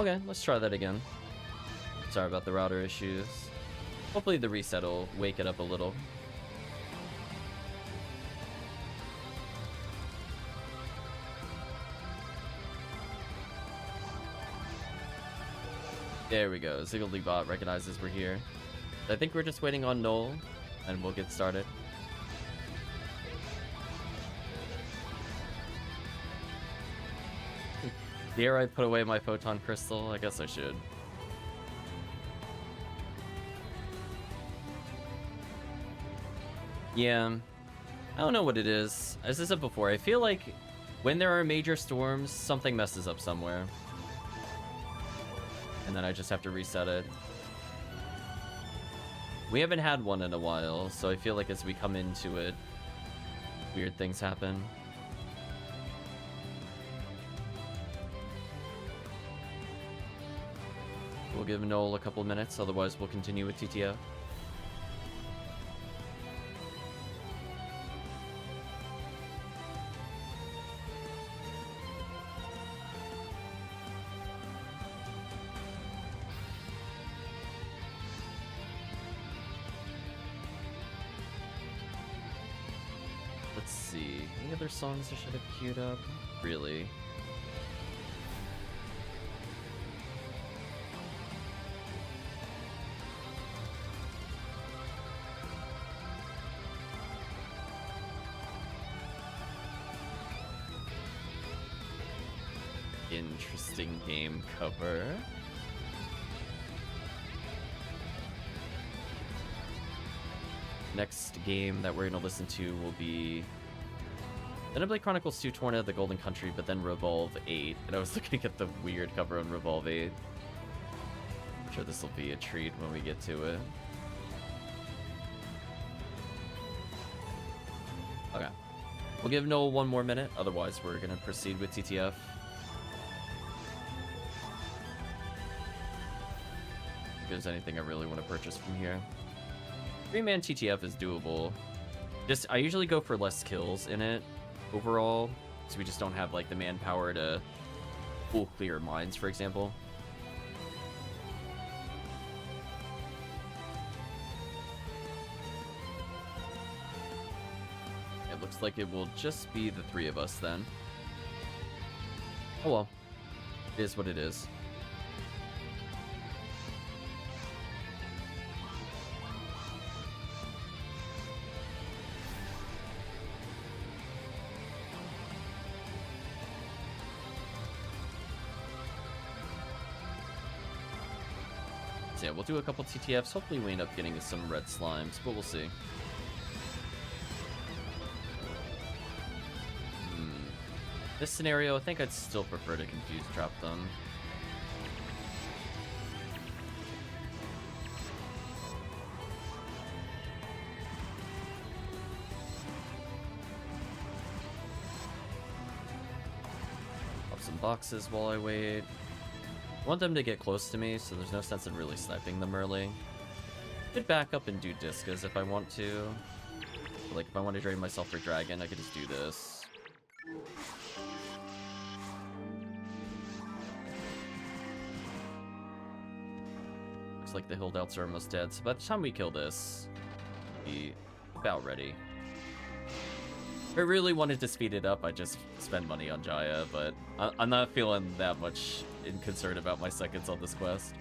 Okay, let's try that again. Sorry about the router issues. Hopefully the reset will wake it up a little. There we go. Ziggledy-bot recognizes we're here. I think we're just waiting on Null, and we'll get started. Dare I put away my photon crystal? I guess I should. Yeah, I don't know what it is. As I said before, I feel like when there are major storms, something messes up somewhere. And then I just have to reset it. We haven't had one in a while, so I feel like as we come into it, weird things happen. We'll give Noel a couple minutes, otherwise we'll continue with TTF. Let's see, any other songs I should have queued up? Really? Interesting game cover. Next game that we're going to listen to will be Xenoblade Chronicles 2 Torna, The Golden Country, but then Revolve 8. And I was looking at the weird cover on Revolve 8. I'm sure this will be a treat when we get to it. Okay. We'll give Noel one more minute, otherwise we're going to proceed with TTF. If there's anything I really want to purchase from here. 3-man TTF is doable. I usually go for less kills in it overall, so we just don't have like the manpower to full clear mines, for example. It looks like it will just be the 3 of us then. Oh well, it is what it is. Yeah, we'll do a couple TTFs. Hopefully we end up getting some red slimes, but we'll see. This scenario, I think I'd still prefer to confuse trap them. Pop some boxes while I wait. I want them to get close to me, so there's no sense in really sniping them early. Could back up and do Discas if I want to. But like, if I want to drain myself for Dragon, I could just do this. Looks like the Hildouts are almost dead, so by the time we kill this, we'll be about ready. If I really wanted to speed it up, I'd just spend money on Jaya, but I'm not feeling that much concerned about my seconds on this quest.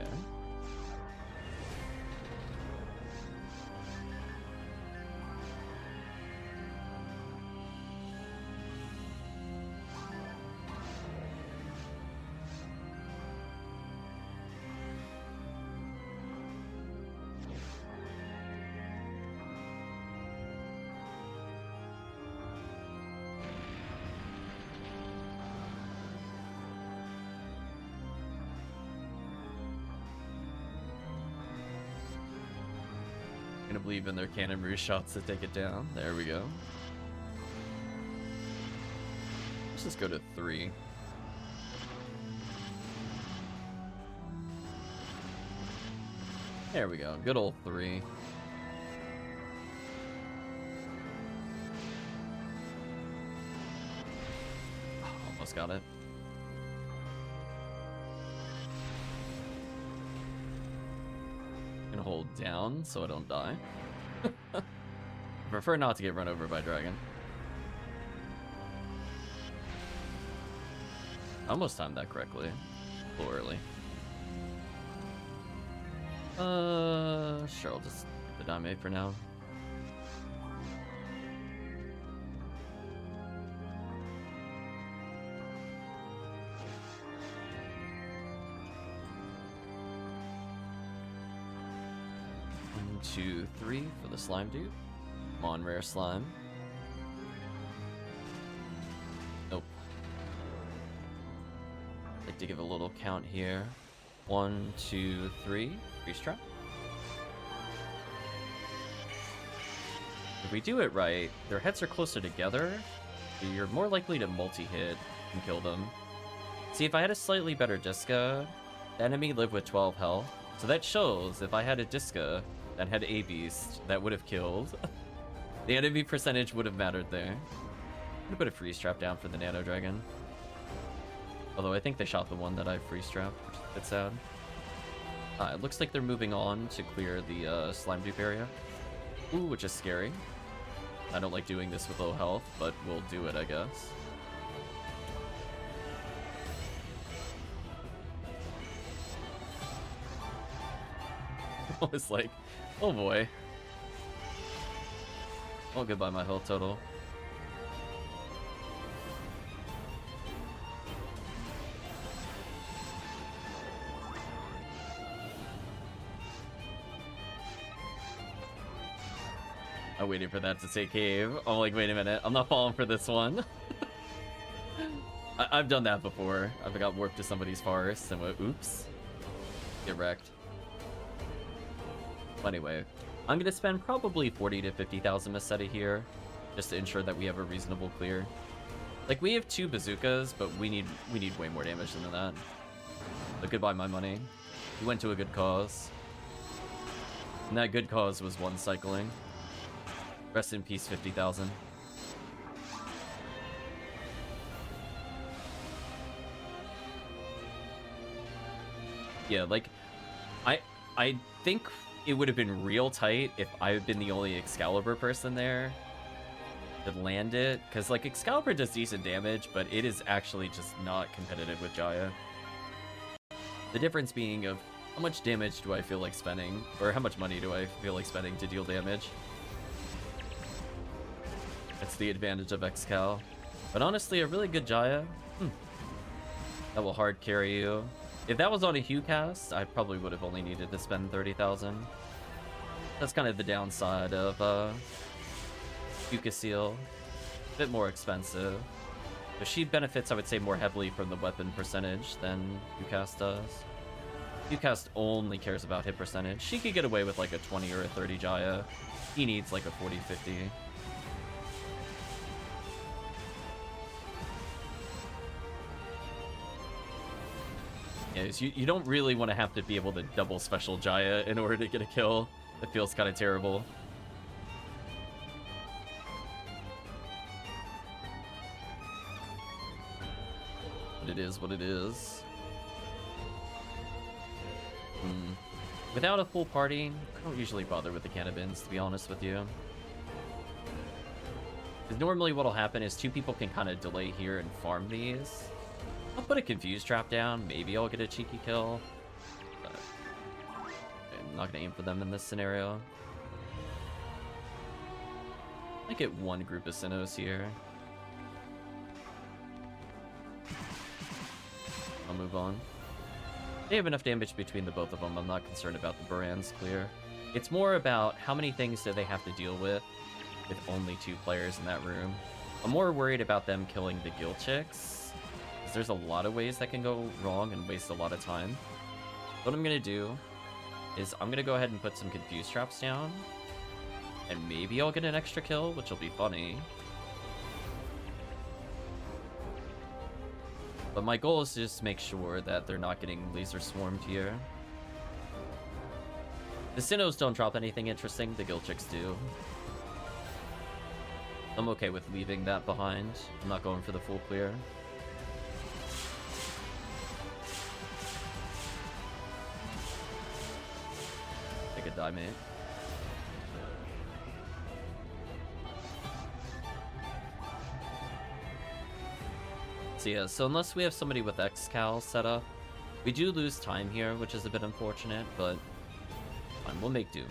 Okay. Gonna believe in their cannon roost shots to take it down. There we go. Let's just go to 3. There we go. Good old 3. almost got it. Gonna hold down so I don't die. Prefer not to get run over by dragon. I almost timed that correctly. A little early. Sure, I'll just the dame for now. One, 2, 3 for the slime dude. Come on, rare slime. Nope. Like to give a little count here. 1, 2, 3. Freeze trap. If we do it right, their heads are closer together. You're more likely to multi-hit and kill them. See, if I had a slightly better Disca, the enemy lived with 12 health. So that shows if I had a Disca that had a beast, that would have killed. The enemy percentage would have mattered there. I'm gonna put a freeze trap down for the Nano Dragon. Although I think they shot the one that I freeze trapped, which is a bit sad. It looks like they're moving on to clear the slime dupe area. Ooh, which is scary. I don't like doing this with low health, but we'll do it, I guess. I was like, oh boy. Oh, goodbye my health total. I waited for that to say cave. I'm like, wait a minute, I'm not falling for this one. I've done that before. I've got warped to somebody's forest and went, oops. Get wrecked. But anyway, I'm gonna spend probably 40 to 50,000 Meseta here, just to ensure that we have a reasonable clear. Like, we have 2 bazookas, but we need way more damage than that. But goodbye my money. You went to a good cause. And that good cause was one cycling. Rest in peace, 50,000. Yeah, like, I think it would have been real tight if I had been the only Excalibur person there that landed, because like Excalibur does decent damage, but it is actually just not competitive with Jaya. The difference being of how much damage do I feel like spending, or how much money do I feel like spending to deal damage. That's the advantage of Excal. But honestly, a really good Jaya, that will hard carry you. If that was on a Hue cast, I probably would have only needed to spend 30,000. That's kind of the downside of Hue Seal. A bit more expensive. But she benefits, I would say, more heavily from the weapon percentage than Hue cast does. Hue cast only cares about hit percentage. She could get away with like a 20 or a 30 Jaya. He needs like a 40, 50. Yeah, you don't really want to have to be able to double special Jaya in order to get a kill. It feels kind of terrible. But it is what it is. Without a full party, I don't usually bother with the cannabins, to be honest with you. Because normally what'll happen is 2 people can kind of delay here and farm these. I'll put a Confuse Trap down, maybe I'll get a cheeky kill. But I'm not gonna aim for them in this scenario. I get one group of Sinnohs here. I'll move on. They have enough damage between the both of them, I'm not concerned about the Baran's clear. It's more about how many things do they have to deal with only 2 players in that room. I'm more worried about them killing the Gill Chicks. There's a lot of ways that can go wrong and waste a lot of time. What I'm gonna do is I'm gonna go ahead and put some Confuse Traps down. And maybe I'll get an extra kill, which will be funny. But my goal is to just make sure that they're not getting laser swarmed here. The Sinnohs don't drop anything interesting, the Gill Chicks do. I'm okay with leaving that behind. I'm not going for the full clear. a die mate. So yeah, so unless we have somebody with X-Cal set up, we do lose time here, which is a bit unfortunate, but fine, we'll make do.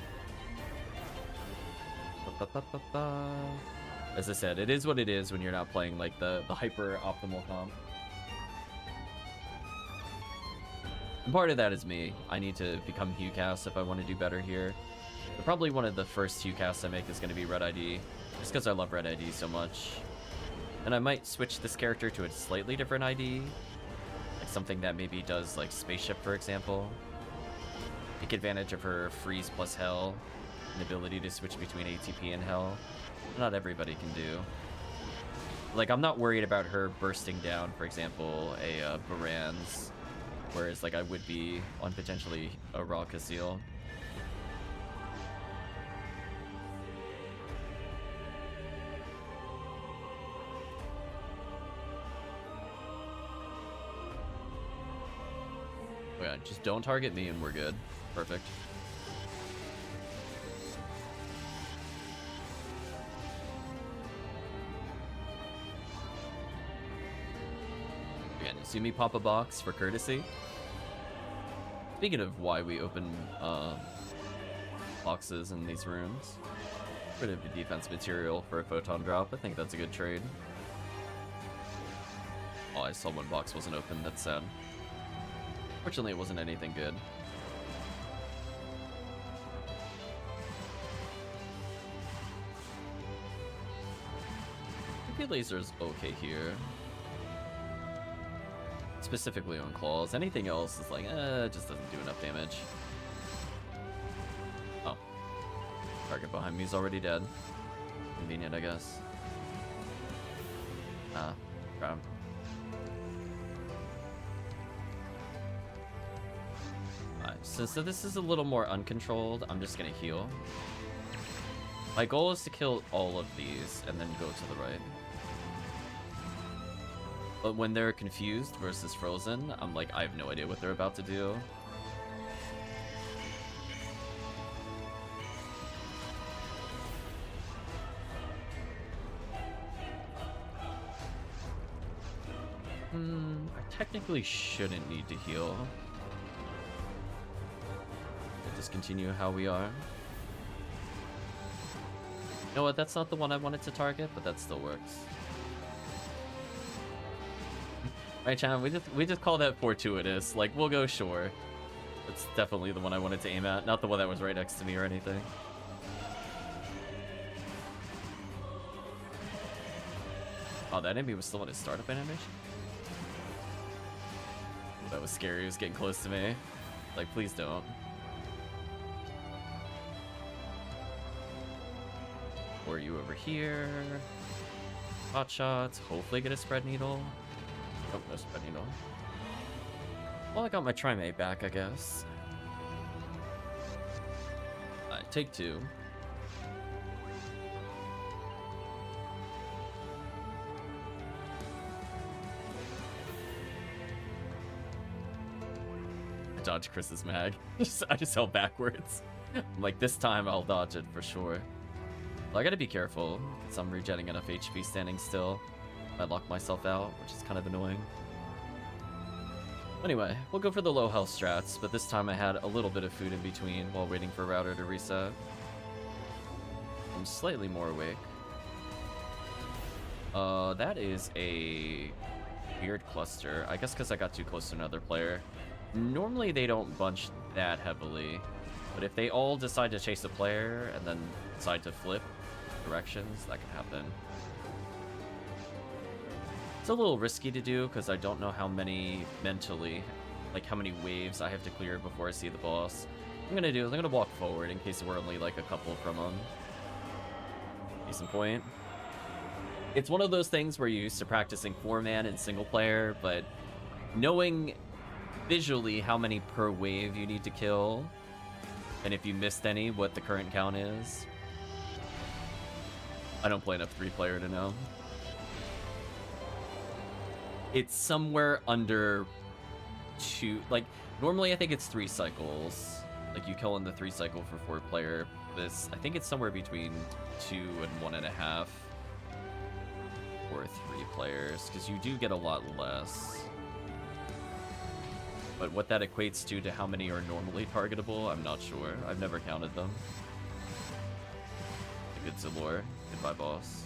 As I said, it is what it is when you're not playing like the hyper optimal comp. And part of that is me. I need to become HuCast if I want to do better here. But probably one of the first HuCasts I make is going to be Red ID, just because I love Red ID so much. And I might switch this character to a slightly different ID, like something that maybe does like Spaceship, for example. Take advantage of her Freeze plus Hell, and ability to switch between ATP and Hell. Not everybody can do. Like, I'm not worried about her bursting down, for example, a Baran's, whereas like I would be on potentially a Raw Casil. Yeah, just don't target me and we're good. Perfect. Again, you see me pop a box for courtesy. Speaking of why we open boxes in these rooms, rid of the defense material for a photon drop. I think that's a good trade. Oh, I saw one box wasn't open. That's sad. Fortunately, it wasn't anything good. PP laser's okay here. Specifically on claws. Anything else is like, it just doesn't do enough damage. Oh. Target behind me is already dead. Convenient, I guess. Grab. So this is a little more uncontrolled. I'm just gonna heal. My goal is to kill all of these and then go to the right. But when they're confused versus frozen, I'm like, I have no idea what they're about to do. I technically shouldn't need to heal. Just continue how we are. You know what? That's not the one I wanted to target, but that still works. Right, Chan? We just call that fortuitous. Like, we'll go sure. It's definitely the one I wanted to aim at, not the one that was right next to me or anything. Oh, that enemy was still in his startup animation? Ooh, that was scary. He was getting close to me. Like, please don't. Or you over here. Hot shots. Hopefully get a spread needle. Oh, no spread needle. Well, I got my Trimate back, I guess. Take two. I dodged Chris's mag. I just held backwards. I'm like, this time I'll dodge it for sure. Well, I gotta be careful, because I'm regenerating enough HP standing still. I lock myself out, which is kind of annoying. Anyway, we'll go for the low health strats, but this time I had a little bit of food in between while waiting for router to reset. I'm slightly more awake. That is a weird cluster. I guess because I got too close to another player. Normally they don't bunch that heavily, but if they all decide to chase a player and then decide to flip directions, that can happen. It's a little risky to do because I don't know how many mentally, like how many waves I have to clear before I see the boss. What I'm gonna do is I'm gonna walk forward in case we're only like a couple from him. Decent point. It's one of those things where you're used to practicing 4-man and single player, but knowing visually how many per wave you need to kill, and if you missed any, what the current count is. I don't play enough 3-player to know. It's somewhere under 2, like, normally I think it's 3 cycles. Like, you kill in the 3 cycle for 4 player. This, I think it's somewhere between 2 and 1.5 for 3 players, because you do get a lot less. But what that equates to how many are normally targetable, I'm not sure. I've never counted them. Good Zalor. Goodbye, boss.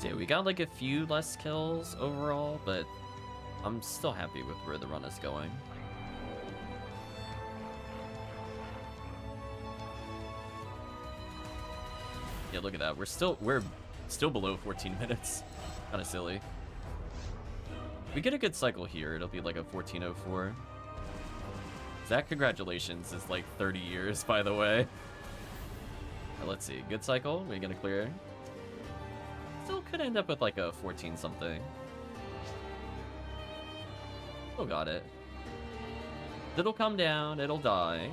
So yeah, we got like a few less kills overall, but I'm still happy with where the run is going. Yeah, look at that. We're still below 14 minutes. Kind of silly. If we get a good cycle here, it'll be like a 14:04. Zach, congratulations. It's like 30 years, by the way. Let's see. Good cycle. We're gonna clear. Still could end up with like a 14 something. Still got it. It'll come down. It'll die.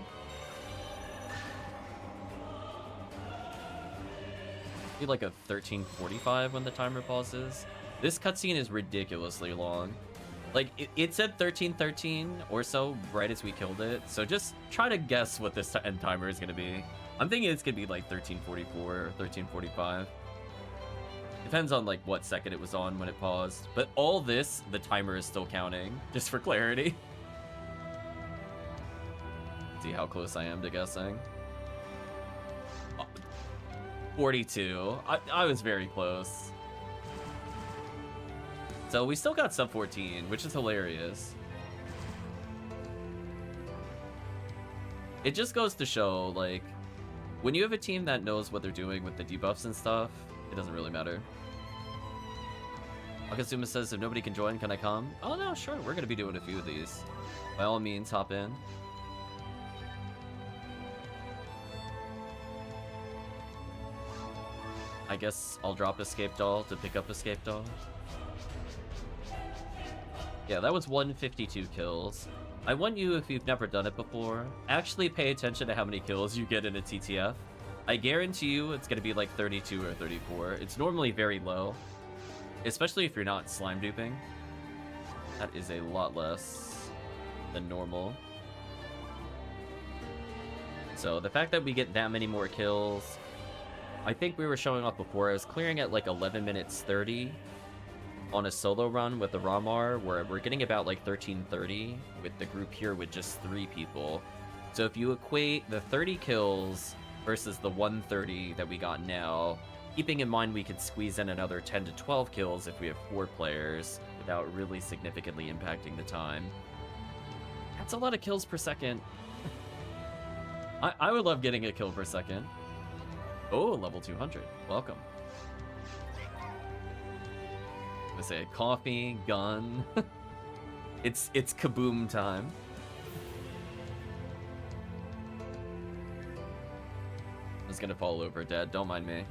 Be like a 13:45 when the timer pauses. This cutscene is ridiculously long. Like, it said 13:13 or so right as we killed it, so just try to guess what this end timer is going to be. I'm thinking it's going to be like 13:44 or 13:45. Depends on like what second it was on when it paused. But all this, the timer is still counting, just for clarity. See how close I am to guessing. 42. I was very close. So we still got sub 14, which is hilarious. It just goes to show, like, when you have a team that knows what they're doing with the debuffs and stuff, it doesn't really matter. Akamzuma says, if nobody can join, can I come? Oh no, sure, we're gonna be doing a few of these. By all means, hop in. I guess I'll drop Escape Doll to pick up Escape Doll. Yeah, that was 152 kills. I want you, if you've never done it before, actually pay attention to how many kills you get in a TTF. I guarantee you it's going to be like 32 or 34. It's normally very low, especially if you're not slime duping. That is a lot less than normal. So the fact that we get that many more kills, I think we were showing off before. I was clearing at like 11 minutes 30 on a solo run with the Ramar, where we're getting about like 13:30 with the group here with just 3 people. So if you equate the 30 kills versus the 130 that we got now, keeping in mind we could squeeze in another 10 to 12 kills if we have 4 players without really significantly impacting the time. That's a lot of kills per second. I would love getting a kill per second. Oh, level 200. Welcome. I say coffee, gun. It's kaboom time. I was gonna fall over dead, don't mind me.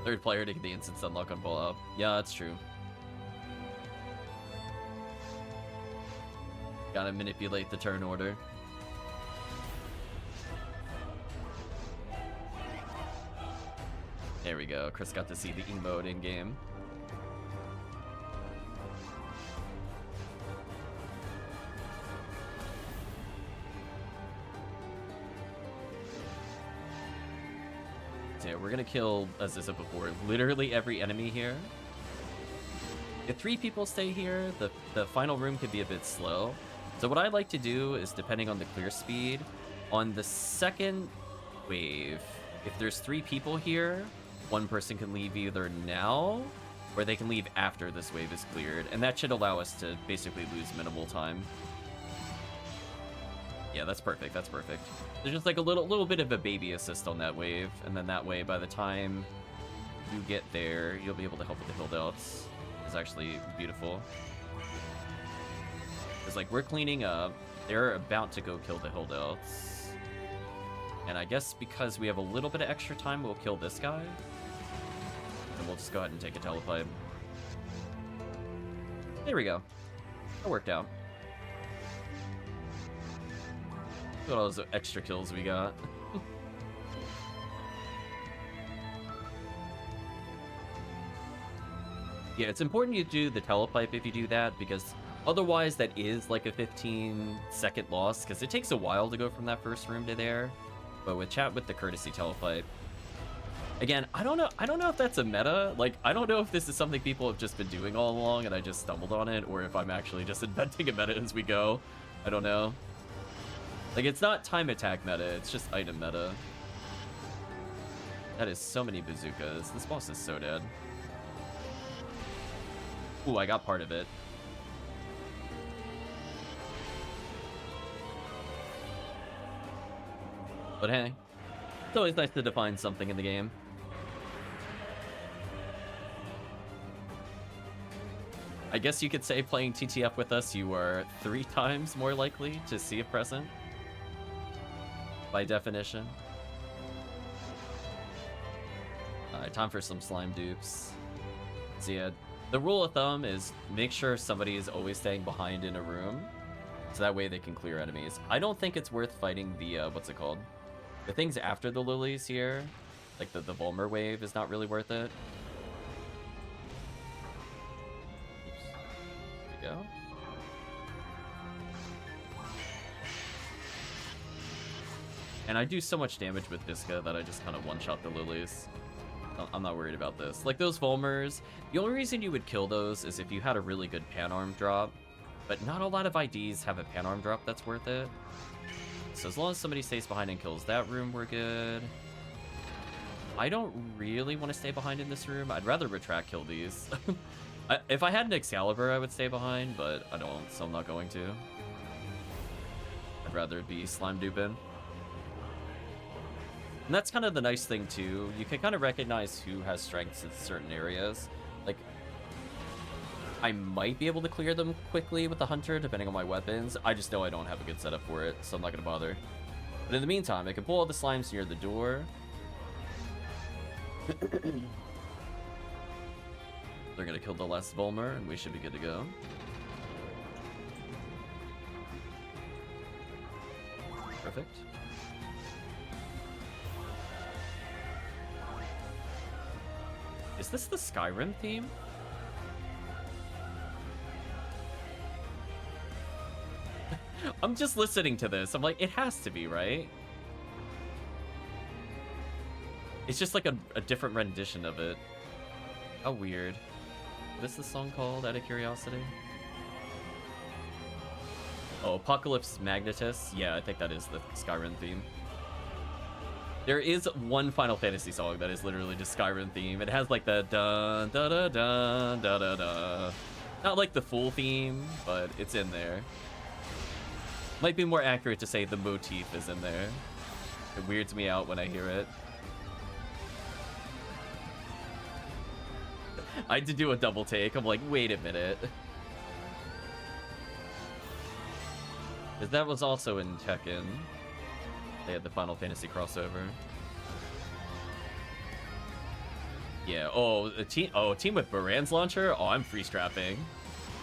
Third player to get the instant unlock on pull up. Yeah, that's true. Gotta manipulate the turn order. There we go. Chris got to see the emote in game. So yeah, we're gonna kill, as I said before, literally every enemy here. If 3 people stay here, the final room could be a bit slow. So what I like to do is, depending on the clear speed, on the second wave, if there's 3 people here, 1 person can leave either now, or they can leave after this wave is cleared, and that should allow us to basically lose minimal time. Yeah, that's perfect, that's perfect. There's just like a little bit of a baby assist on that wave, and then that way, by the time you get there, you'll be able to help with the build-outs. It's actually beautiful. It's like, we're cleaning up, they're about to go kill the holdouts. And I guess because we have a little bit of extra time, we'll kill this guy. And we'll just go ahead and take a telepipe. There we go. That worked out. Look at all those extra kills we got. Yeah, it's important you do the telepipe if you do that, because otherwise that is like a 15-second loss, because it takes a while to go from that first room to there. But with chat with the courtesy telepipe, again, I don't know if that's a meta. Like, I don't know if this is something people have just been doing all along and I just stumbled on it, or if I'm actually just inventing a meta as we go. I don't know. Like, it's not time attack meta, it's just item meta. That is so many bazookas. This boss is so dead. Ooh, I got part of it. But hey, it's always nice to define something in the game. I guess you could say playing TTF with us, you are 3 times more likely to see a present. By definition. Alright, time for some slime dupes. So yeah, the rule of thumb is make sure somebody is always staying behind in a room, so that way they can clear enemies. I don't think it's worth fighting the, what's it called? The things after the lilies here, like the Volmer wave is not really worth it. Oops. There we go. And I do so much damage with Visca that I just kind of one-shot the lilies. I'm not worried about this. Like, those Volmers, the only reason you would kill those is if you had a really good pan-arm drop. But not a lot of IDs have a pan-arm drop that's worth it. So as long as somebody stays behind and kills that room, we're good. I don't really want to stay behind in this room. I'd rather retract kill these. If I had an Excalibur, I would stay behind, but I don't, so I'm not going to. I'd rather it be slime duping. And that's kind of the nice thing, too. You can kind of recognize who has strengths in certain areas. Like, I might be able to clear them quickly with the Hunter, depending on my weapons. I just know I don't have a good setup for it, so I'm not going to bother. But in the meantime, I can pull all the slimes near the door. They're going to kill the last Volmer, and we should be good to go. Perfect. Is this the Skyrim theme? I'm just listening to this. I'm like, it has to be, right? It's just like a different rendition of it. How weird. What is this song called, out of curiosity? Oh, Apocalypse Magnetus? Yeah, I think that is the Skyrim theme. There is one Final Fantasy song that is literally just Skyrim theme. It has like the dun da da dun da da da. Not like the full theme, but it's in there. Might be more accurate to say the motif is in there. It weirds me out when I hear it. I had to do a double take. I'm like, wait a minute. Because that was also in Tekken. They had the Final Fantasy crossover. Yeah, a team with Baran's launcher? Oh, I'm free strapping.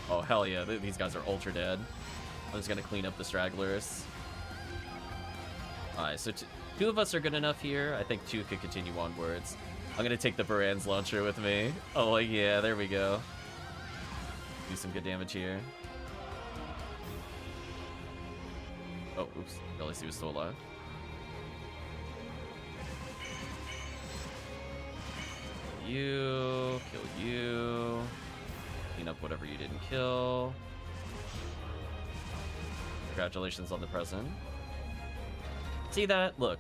Oh, hell yeah, these guys are ultra dead. I'm just gonna clean up the stragglers. Alright, so 2 of us are good enough here. I think 2 could continue onwards. I'm gonna take the Baran's launcher with me. Oh, like, yeah, there we go. Do some good damage here. Oh, oops. Realized he was still alive. You, kill you, clean up whatever you didn't kill. Congratulations on the present. See that? Look.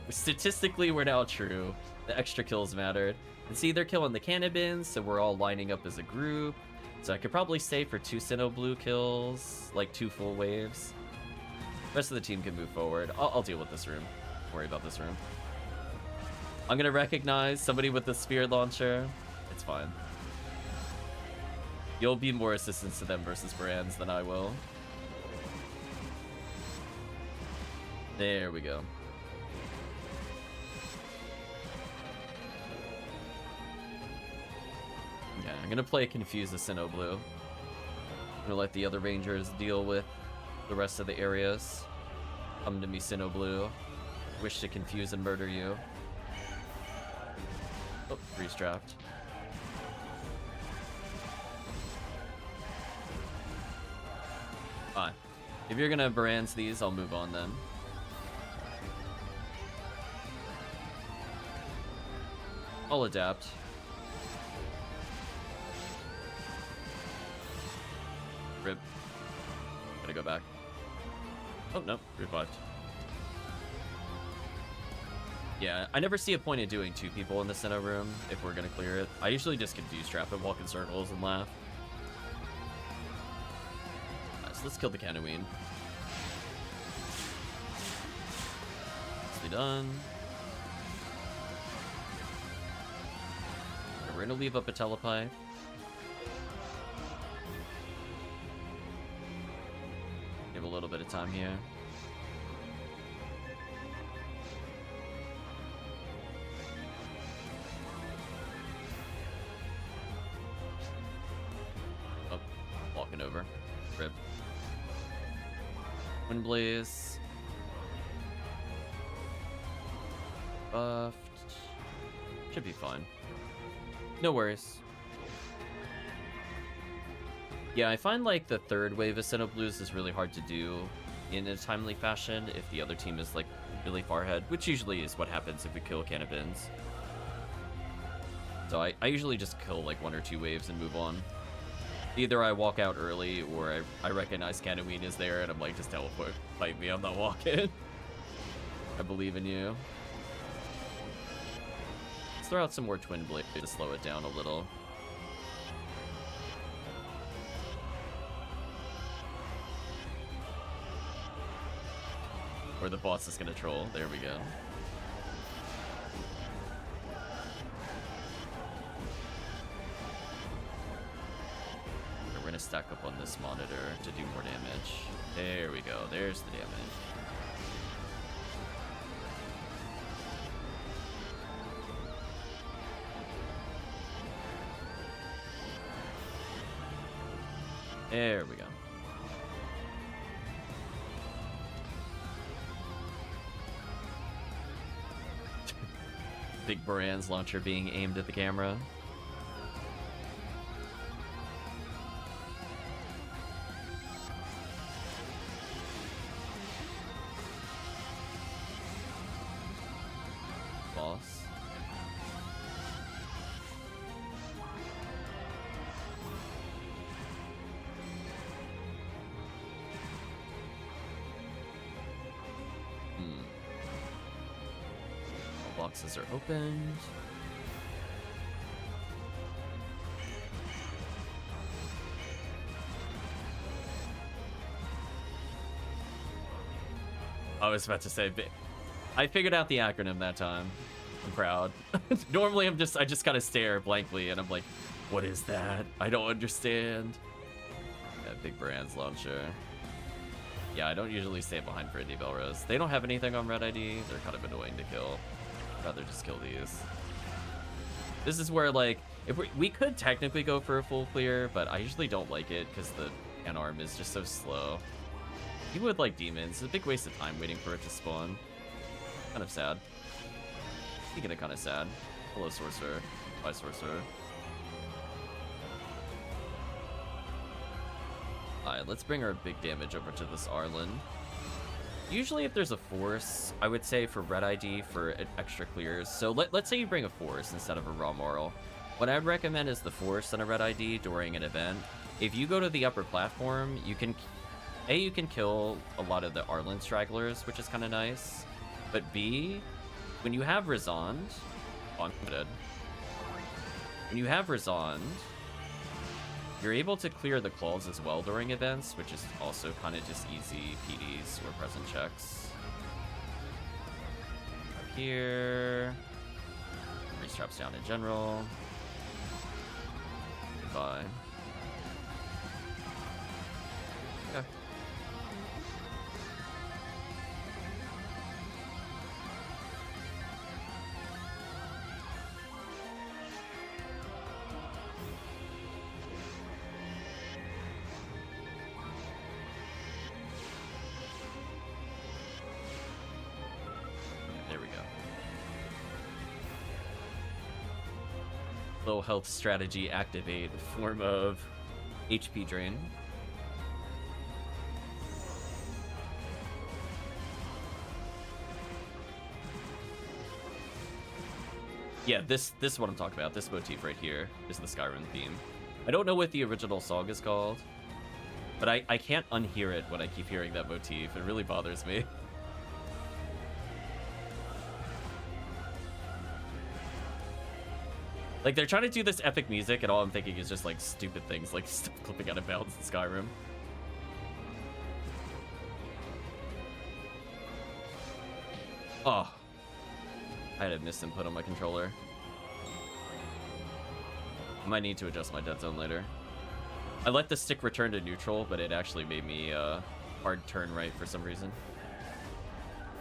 Statistically, we're now true. The extra kills mattered. And see, they're killing the cannabins, so we're all lining up as a group. So I could probably stay for 2 Sinnoh Blue kills, like 2 full waves. The rest of the team can move forward. I'll deal with this room. Don't worry about this room. I'm gonna recognize somebody with the spear launcher. It's fine. You'll be more assistance to them versus Brands than I will. There we go. Yeah, I'm gonna play Confuse the Sinnoh Blue. I'm gonna let the other Rangers deal with the rest of the areas. Come to me, Sinnoh Blue. Wish to confuse and murder you. Oh, freeze trapped. Fine. If you're gonna Baran's these, I'll move on then. I'll adapt. Rip. Gotta go back. Oh, no. Revived. Yeah, I never see a point in doing 2 people in the Sinnoh room if we're gonna clear it. I usually just confuse trap and walk in circles and laugh. Alright, so let's kill the Canoween. Nicely done. We're gonna leave up a telepipe. Give a little bit of time here. Oh, walking over. Rip. Wind Blaze. Buffed. Should be fine. No worries. Yeah, I find like the third wave of Sinnoh Blues is really hard to do in a timely fashion if the other team is like really far ahead, which usually is what happens if we kill Cannabins. So I usually just kill like 1 or 2 waves and move on. Either I walk out early or I recognize Canoween is there and I'm like, just teleport, fight me, I'm not walking. I believe in you. Let's throw out some more Twin Blade to slow it down a little. Or the boss is gonna troll. There we go. We're gonna stack up on this monitor to do more damage. There we go. There's the damage. There we go. Big Baran's launcher being aimed at the camera. Boss. Boxes are opened. I was about to say, I figured out the acronym that time. I'm proud. Normally I just kind of stare blankly and I'm like, what is that? I don't understand. Yeah, Big Baran's launcher. Yeah, I don't usually stay behind for Indie Belrose. They don't have anything on Red ID. They're kind of annoying to kill. I'd rather just kill these. This is where, like, if we could technically go for a full clear, but I usually don't like it because the N-Arm is just so slow. Even with, like, demons, it's a big waste of time waiting for it to spawn. Kind of sad. Speaking of kind of sad. Hello, Sorcerer. Bye, Sorcerer. Alright, let's bring our big damage over to this Arlen. Usually if there's a force, I would say for red ID for extra clears. So let's say you bring a force instead of a raw moral. What I'd recommend is the force and a red ID during an event. If you go to the upper platform, you can kill a lot of the Arlen stragglers, which is kind of nice. But B, when you have Resond, oh, I'm dead. When you have Resond, you're able to clear the claws as well during events, which is also kind of just easy PDs or present checks. Up here. Restraps down in general. Goodbye. Okay. low health strategy activate form of HP drain. Yeah, this is what I'm talking about. This motif right here is the Skyrim theme. I don't know what the original song is called, but I can't unhear it when I keep hearing that motif. It really bothers me. Like, they're trying to do this epic music, and all I'm thinking is just, like, stupid things, like stuff clipping out of bounds in Skyrim. Oh. I had a misinput on my controller. I might need to adjust my dead zone later. I let the stick return to neutral, but it actually made me hard turn right for some reason.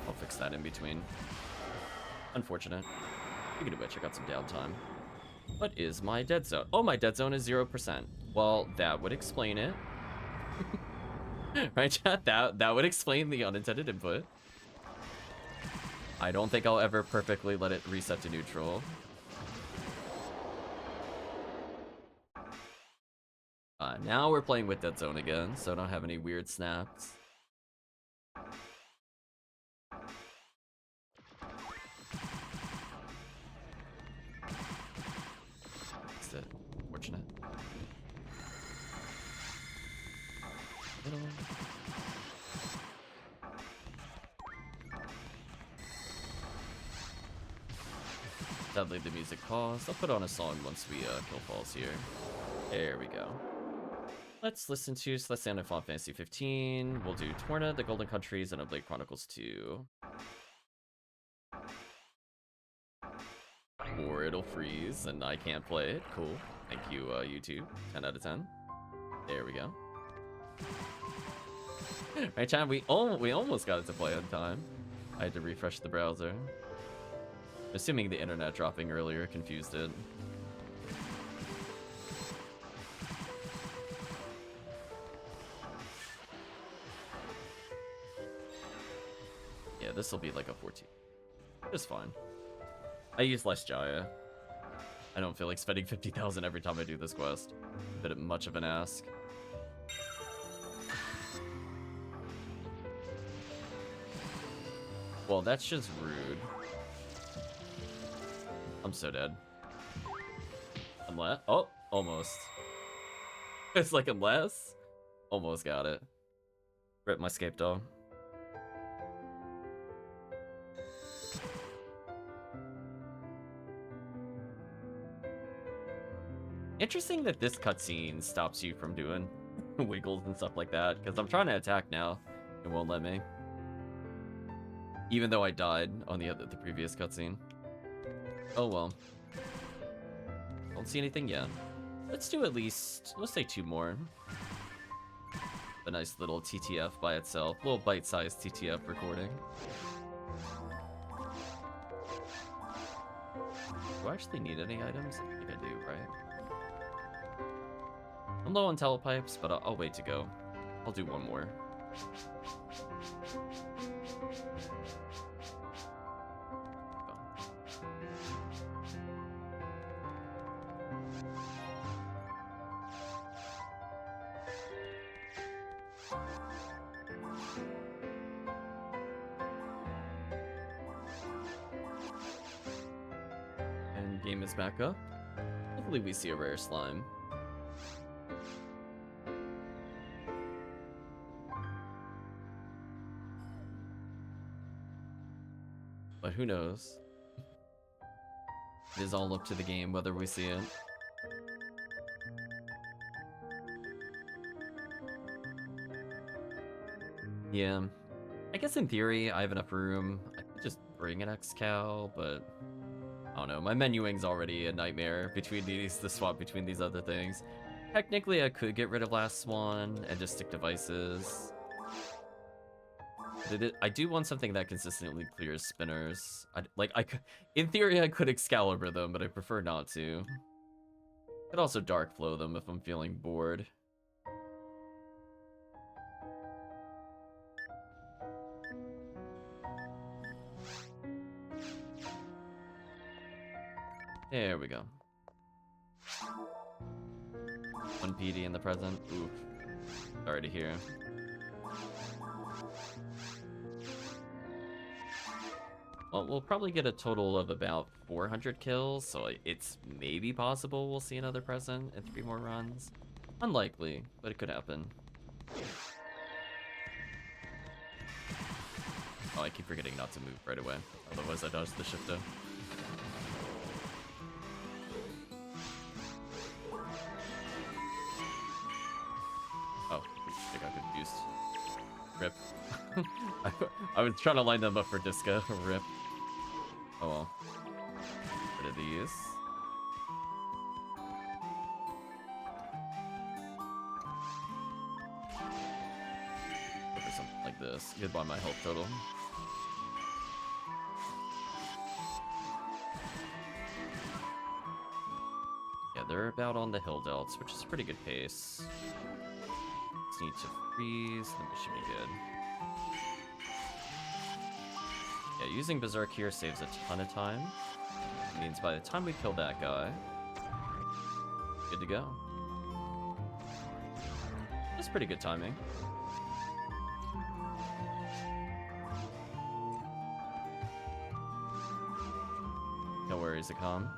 I'll fix that in between. Unfortunate. Speaking of which, I got some downtime. What is my dead zone? Oh, my dead zone is 0%. Well, that would explain it. Right, chat? That would explain the unintended input. I don't think I'll ever perfectly let it reset to neutral. Now we're playing with dead zone again, so I don't have any weird snaps. That's it. Fortunate. Sadly, the music paused. I'll put on a song once we kill falls here. There we go. Let's listen to Celestia Final Fantasy 15. We'll do Torna, the Golden Countries, and Oblate Chronicles 2. Or it'll freeze and I can't play it. Cool. Thank you, YouTube. 10 out of 10. There we go. Right, chat, we almost got it to play on time. I had to refresh the browser. Assuming the internet dropping earlier confused it. Yeah, this will be like a 14. It's fine. I use less Jaya. I don't feel like spending 50,000 every time I do this quest. A bit much of an ask. Well, that's just rude. I'm so dead. Unless... Oh, almost. It's like unless... Almost got it. Rip my scape dog. Interesting that this cutscene stops you from doing wiggles and stuff like that, because I'm trying to attack now. It won't let me. Even though I died on the previous cutscene. Oh well. Don't see anything yet. Let's do at least, let's say 2 more. A nice little TTF by itself. Little bite-sized TTF recording. Do I actually need any items? I think I do, right? I'm low on telepipes, but I'll wait to go. I'll do 1 more. And game is back up. Hopefully we see a rare slime. But who knows? It is all up to the game whether we see it. Yeah. I guess in theory, I have enough room. I could just bring an X-Cal, but... I don't know, my menuing's already a nightmare between these, the swap between these other things. Technically, I could get rid of Last Swan and just stick devices. I do want something that consistently clears spinners. In theory, I could Excalibur them, but I prefer not to. Could also Dark Flow them if I'm feeling bored. There we go. One PD in the present. Oof. Sorry to hear. Well, we'll probably get a total of about 400 kills, so it's maybe possible we'll see another present in 3 more runs. Unlikely, but it could happen. Oh, I keep forgetting not to move right away. Otherwise I dodge the shifter. Oh, I got confused. Rip. I was trying to line them up for disco. Rip. Oh well. Rid of these. Go for something like this. Goodbye my health total. Yeah, they're about on the hill delts, which is a pretty good pace. Just need to freeze, then we should be good. Yeah, using Berserk here saves a ton of time. It means by the time we kill that guy, good to go. That's pretty good timing. No worries, Akam.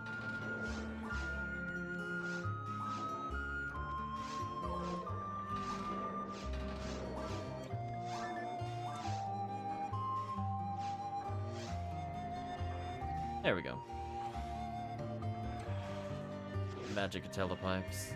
There we go. Magic of telepipes.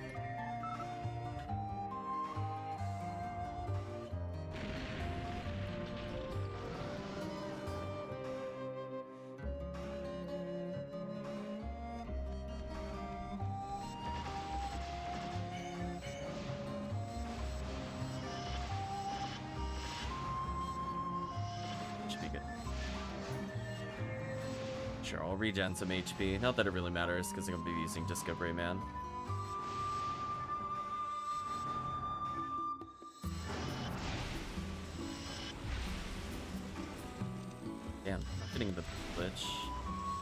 Should be good. Sure, I'll regen some HP. Not that it really matters, because I'm going to be using Disco Brayman. Damn, I'm getting the glitch.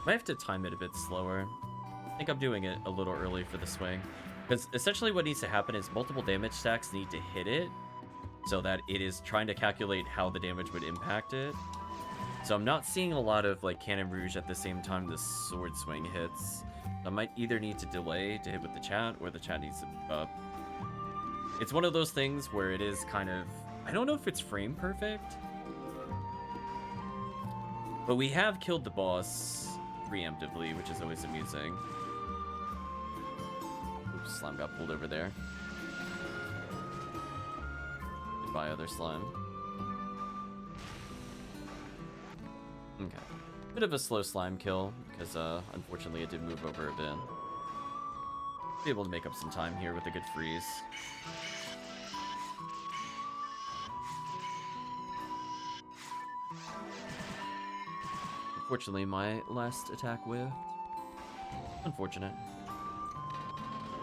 Might have to time it a bit slower. I think I'm doing it a little early for the swing. Because essentially what needs to happen is multiple damage stacks need to hit it, so that it is trying to calculate how the damage would impact it. So I'm not seeing a lot of like Cannon Rouge at the same time the sword swing hits. I might either need to delay to hit with the chat, or the chat needs to move up. It's one of those things where it is kind of... I don't know if it's frame perfect, but we have killed the boss preemptively, which is always amusing. Oops, slime got pulled over there. Goodbye, other slime. Okay. Bit of a slow slime kill, because unfortunately it did move over a bit. Be able to make up some time here with a good freeze. Unfortunately, my last attack whiffed. Unfortunate.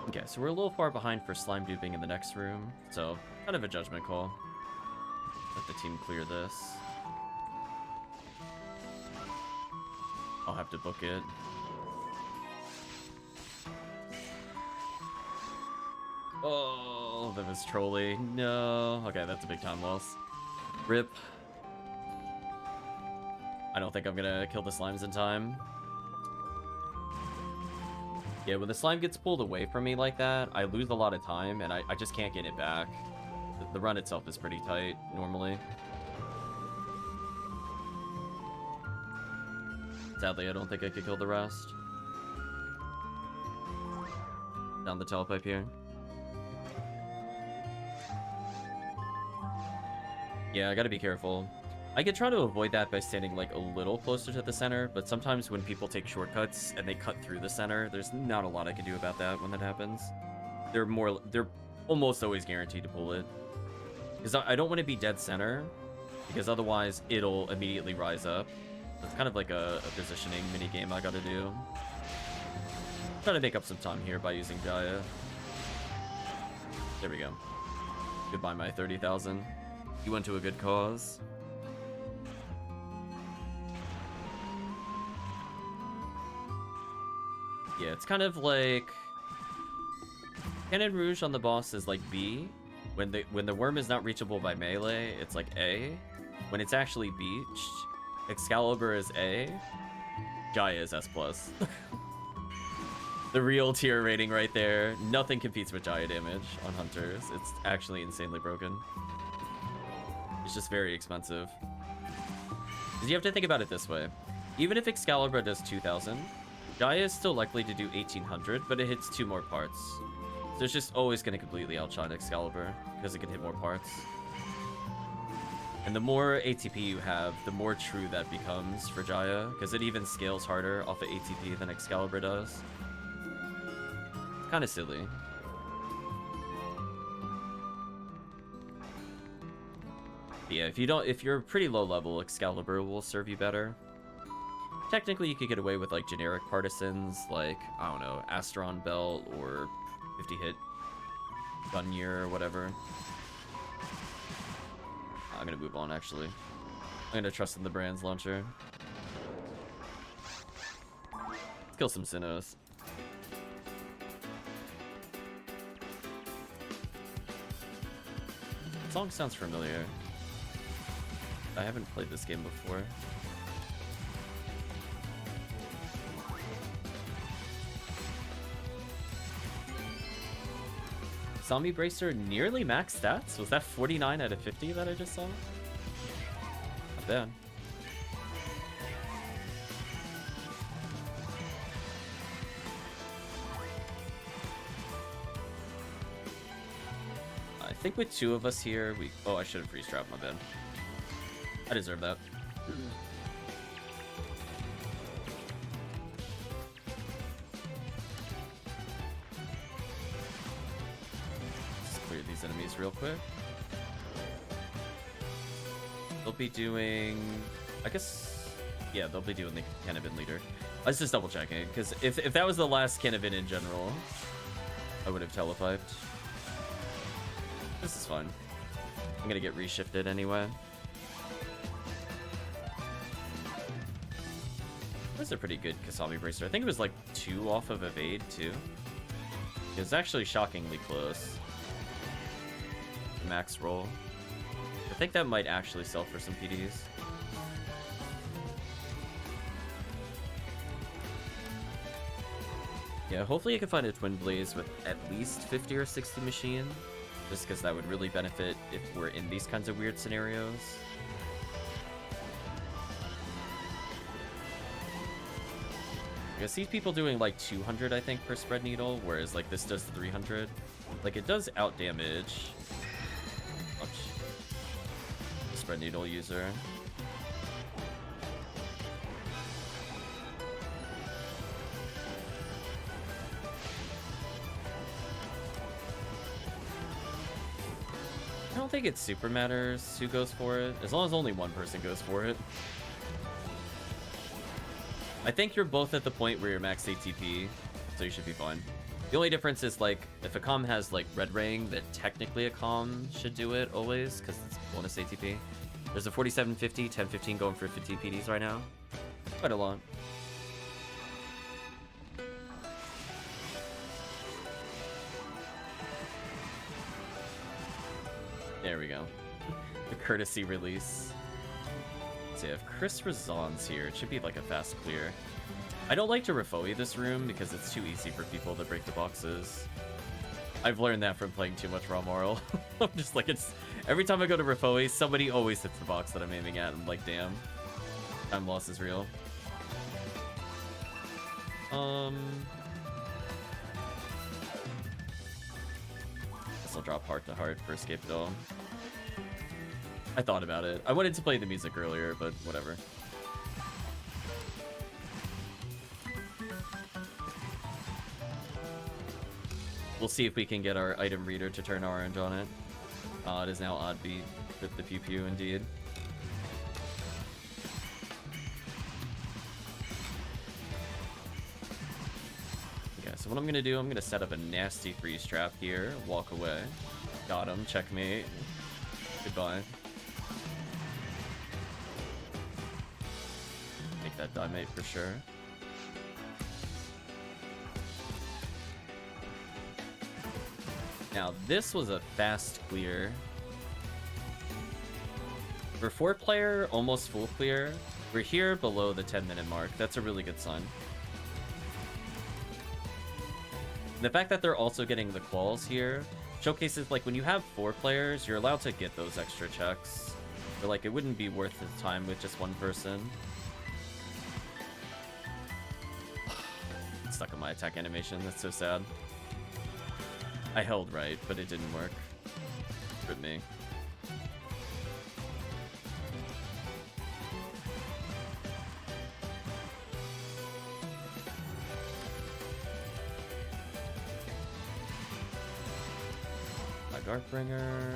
Okay, so we're a little far behind for slime duping in the next room, so kind of a judgment call. Let the team clear this. I'll have to book it. Oh, that was trolly. No. Okay, that's a big time loss. Rip. I don't think I'm gonna kill the slimes in time. Yeah, when the slime gets pulled away from me like that, I lose a lot of time, and I just can't get it back. The run itself is pretty tight, normally. Sadly, I don't think I could kill the rest. Down the telepipe here. Yeah, I gotta be careful. I could try to avoid that by standing like a little closer to the center, but sometimes when people take shortcuts and they cut through the center, there's not a lot I can do about that when that happens. They're almost always guaranteed to pull it. Because I don't want to be dead center, because otherwise it'll immediately rise up. It's kind of like a positioning mini game I gotta do. Trying to make up some time here by using Jaya. There we go. Goodbye, my 30,000. You went to a good cause. Yeah, it's kind of like Cannon Rouge on the boss is like B. When the worm is not reachable by melee, it's like A. When it's actually beached, Excalibur is A. Jaya is S+. The real tier rating right there. Nothing competes with Jaya damage on Hunters. It's actually insanely broken. It's just very expensive. Because you have to think about it this way. Even if Excalibur does 2,000, Jaya is still likely to do 1,800, but it hits 2 more parts. So it's just always going to completely outshine Excalibur, because it can hit more parts. And the more ATP you have, the more true that becomes for Jaya, because it even scales harder off of ATP than Excalibur does. Kind of silly. Yeah, if you're pretty low level, Excalibur will serve you better. Technically, you could get away with like generic partisans, like, I don't know, Astron Belt or 50 hit Gunyear or whatever. I'm gonna move on, actually. I'm gonna trust in the Brand's launcher. Let's kill some Sinnohs. The song sounds familiar. I haven't played this game before. Zombie Bracer nearly max stats? Was that 49 out of 50 that I just saw? Not bad. I think with 2 of us here, we... Oh, I should have freeze trapped, my bad. I deserve that. Clear these enemies real quick. They'll be doing... I guess... Yeah, they'll be doing the Cannabin leader. I was just double checking, because if that was the last Cannabin in general, I would have telepiped. This is fine. I'm gonna get reshifted anyway. That's a pretty good Kasami Bracer. I think it was like 2 off of evade too. It was actually shockingly close. Max roll. I think that might actually sell for some PDs. Yeah, hopefully I can find a Twin Blaze with at least 50 or 60 machine. Just because that would really benefit if we're in these kinds of weird scenarios. I see people doing like 200, I think, per spread needle, whereas like this does 300. Like it does out damage. Spread needle user. I don't think it super matters who goes for it, as long as only one person goes for it. I think you're both at the point where you're max ATP, so you should be fine. The only difference is, like, if a comm has, like, red ring, then technically a comm should do it always, because it's bonus ATP. There's a 4750, 1015 going for 50 PDs right now. Quite a lot. There we go. The courtesy release. So yeah, if Chris Razon's here, it should be like a fast clear. I don't like to Refoe this room because it's too easy for people to break the boxes. I've learned that from playing too much Raw Moral. I'm just like, it's... Every time I go to Refoe, somebody always hits the box that I'm aiming at, and I'm like, damn. Time loss is real. Guess I'll drop Heart to Heart for Escape Dome. I thought about it. I wanted to play the music earlier, but whatever. We'll see if we can get our item reader to turn orange on it. It is now odd beat with the pew pew indeed. Okay, so what I'm gonna do, I'm gonna set up a nasty freeze trap here, walk away. Got him, checkmate. Goodbye. Make that die mate for sure. Now, this was a fast clear. For 4-player, almost full clear. We're here below the 10-minute mark. That's a really good sign. The fact that they're also getting the quals here showcases, like, when you have 4 players, you're allowed to get those extra checks. But, like, it wouldn't be worth the time with just one person. It's stuck on my attack animation. That's so sad. I held right, but it didn't work. Rip me. Darkbringer.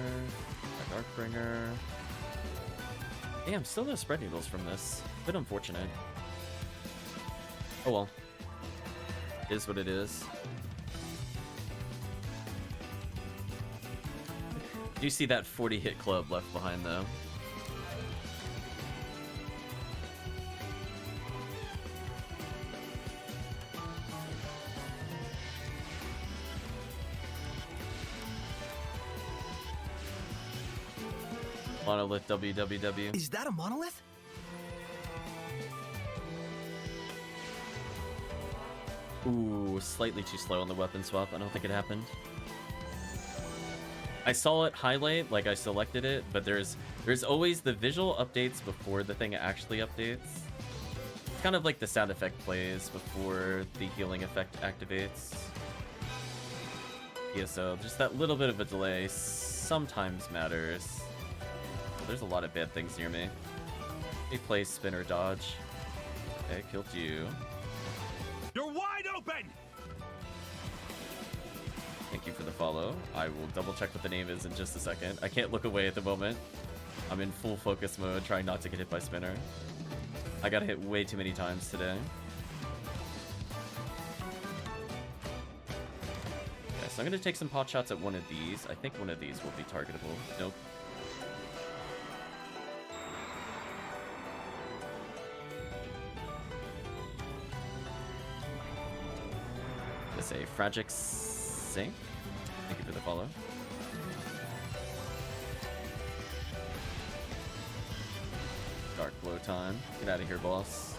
Darkbringer. Damn, still no spread needles from this. A bit unfortunate. Oh well. It is what it is. Do you see that 40 hit club left behind though? Monolith WWW. Is that a monolith? Ooh, slightly too slow on the weapon swap. I don't think it happened. I saw it highlight, like I selected it, but there's always the visual updates before the thing actually updates. It's kind of like the sound effect plays before the healing effect activates. PSO, just that little bit of a delay sometimes matters. There's a lot of bad things near me. He plays spin or dodge. Okay, killed you. You're wide open! Thank you for the follow. I will double check what the name is in just a second. I can't look away at the moment. I'm in full focus mode, trying not to get hit by spinner. I got hit way too many times today. Okay, so I'm gonna take some pot shots at one of these. I think one of these will be targetable. Nope. Say Fragix Sync. Thank you for the follow. Dark blow time. Get out of here, boss.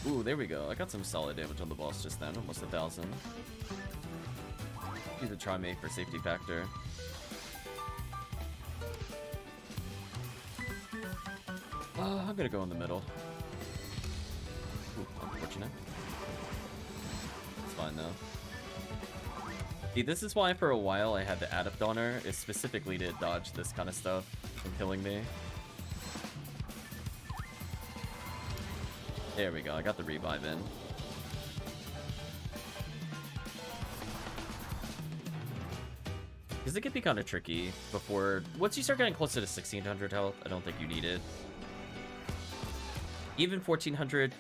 Ooh, there we go. I got some solid damage on the boss just then. Almost 1,000. Use a Trimate for safety factor. I'm gonna go in the middle. Ooh, unfortunate. It's fine though. See, this is why for a while I had the Adept Honor, is specifically to dodge this kind of stuff from killing me. There we go, I got the revive in. Because it could be kind of tricky before... Once you start getting closer to 1600 health, I don't think you need it. Even 1400,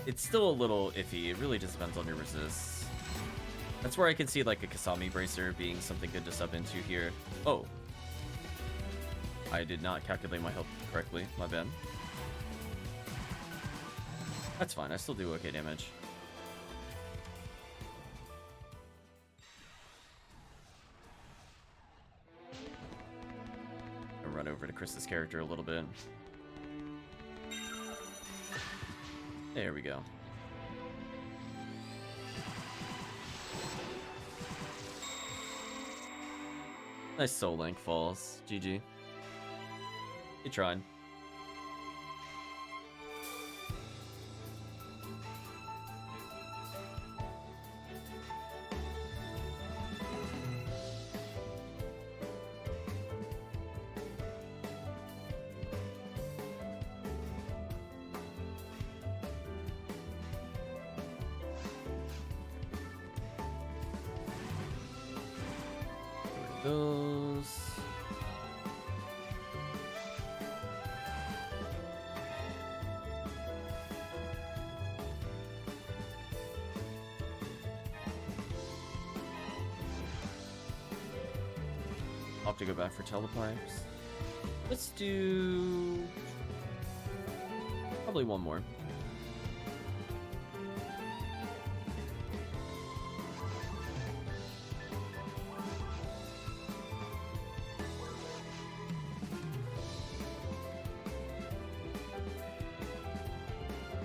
it's still a little iffy. It really just depends on your resists. That's where I can see like a Kasami Bracer being something good to sub into here. Oh. I did not calculate my health correctly. My bad. That's fine. I still do okay damage. I'll run over to Chris's character a little bit. There we go. Nice Soul Link falls. GG. You tried. Those. I'll have to go back for telepipes. Let's do probably one more.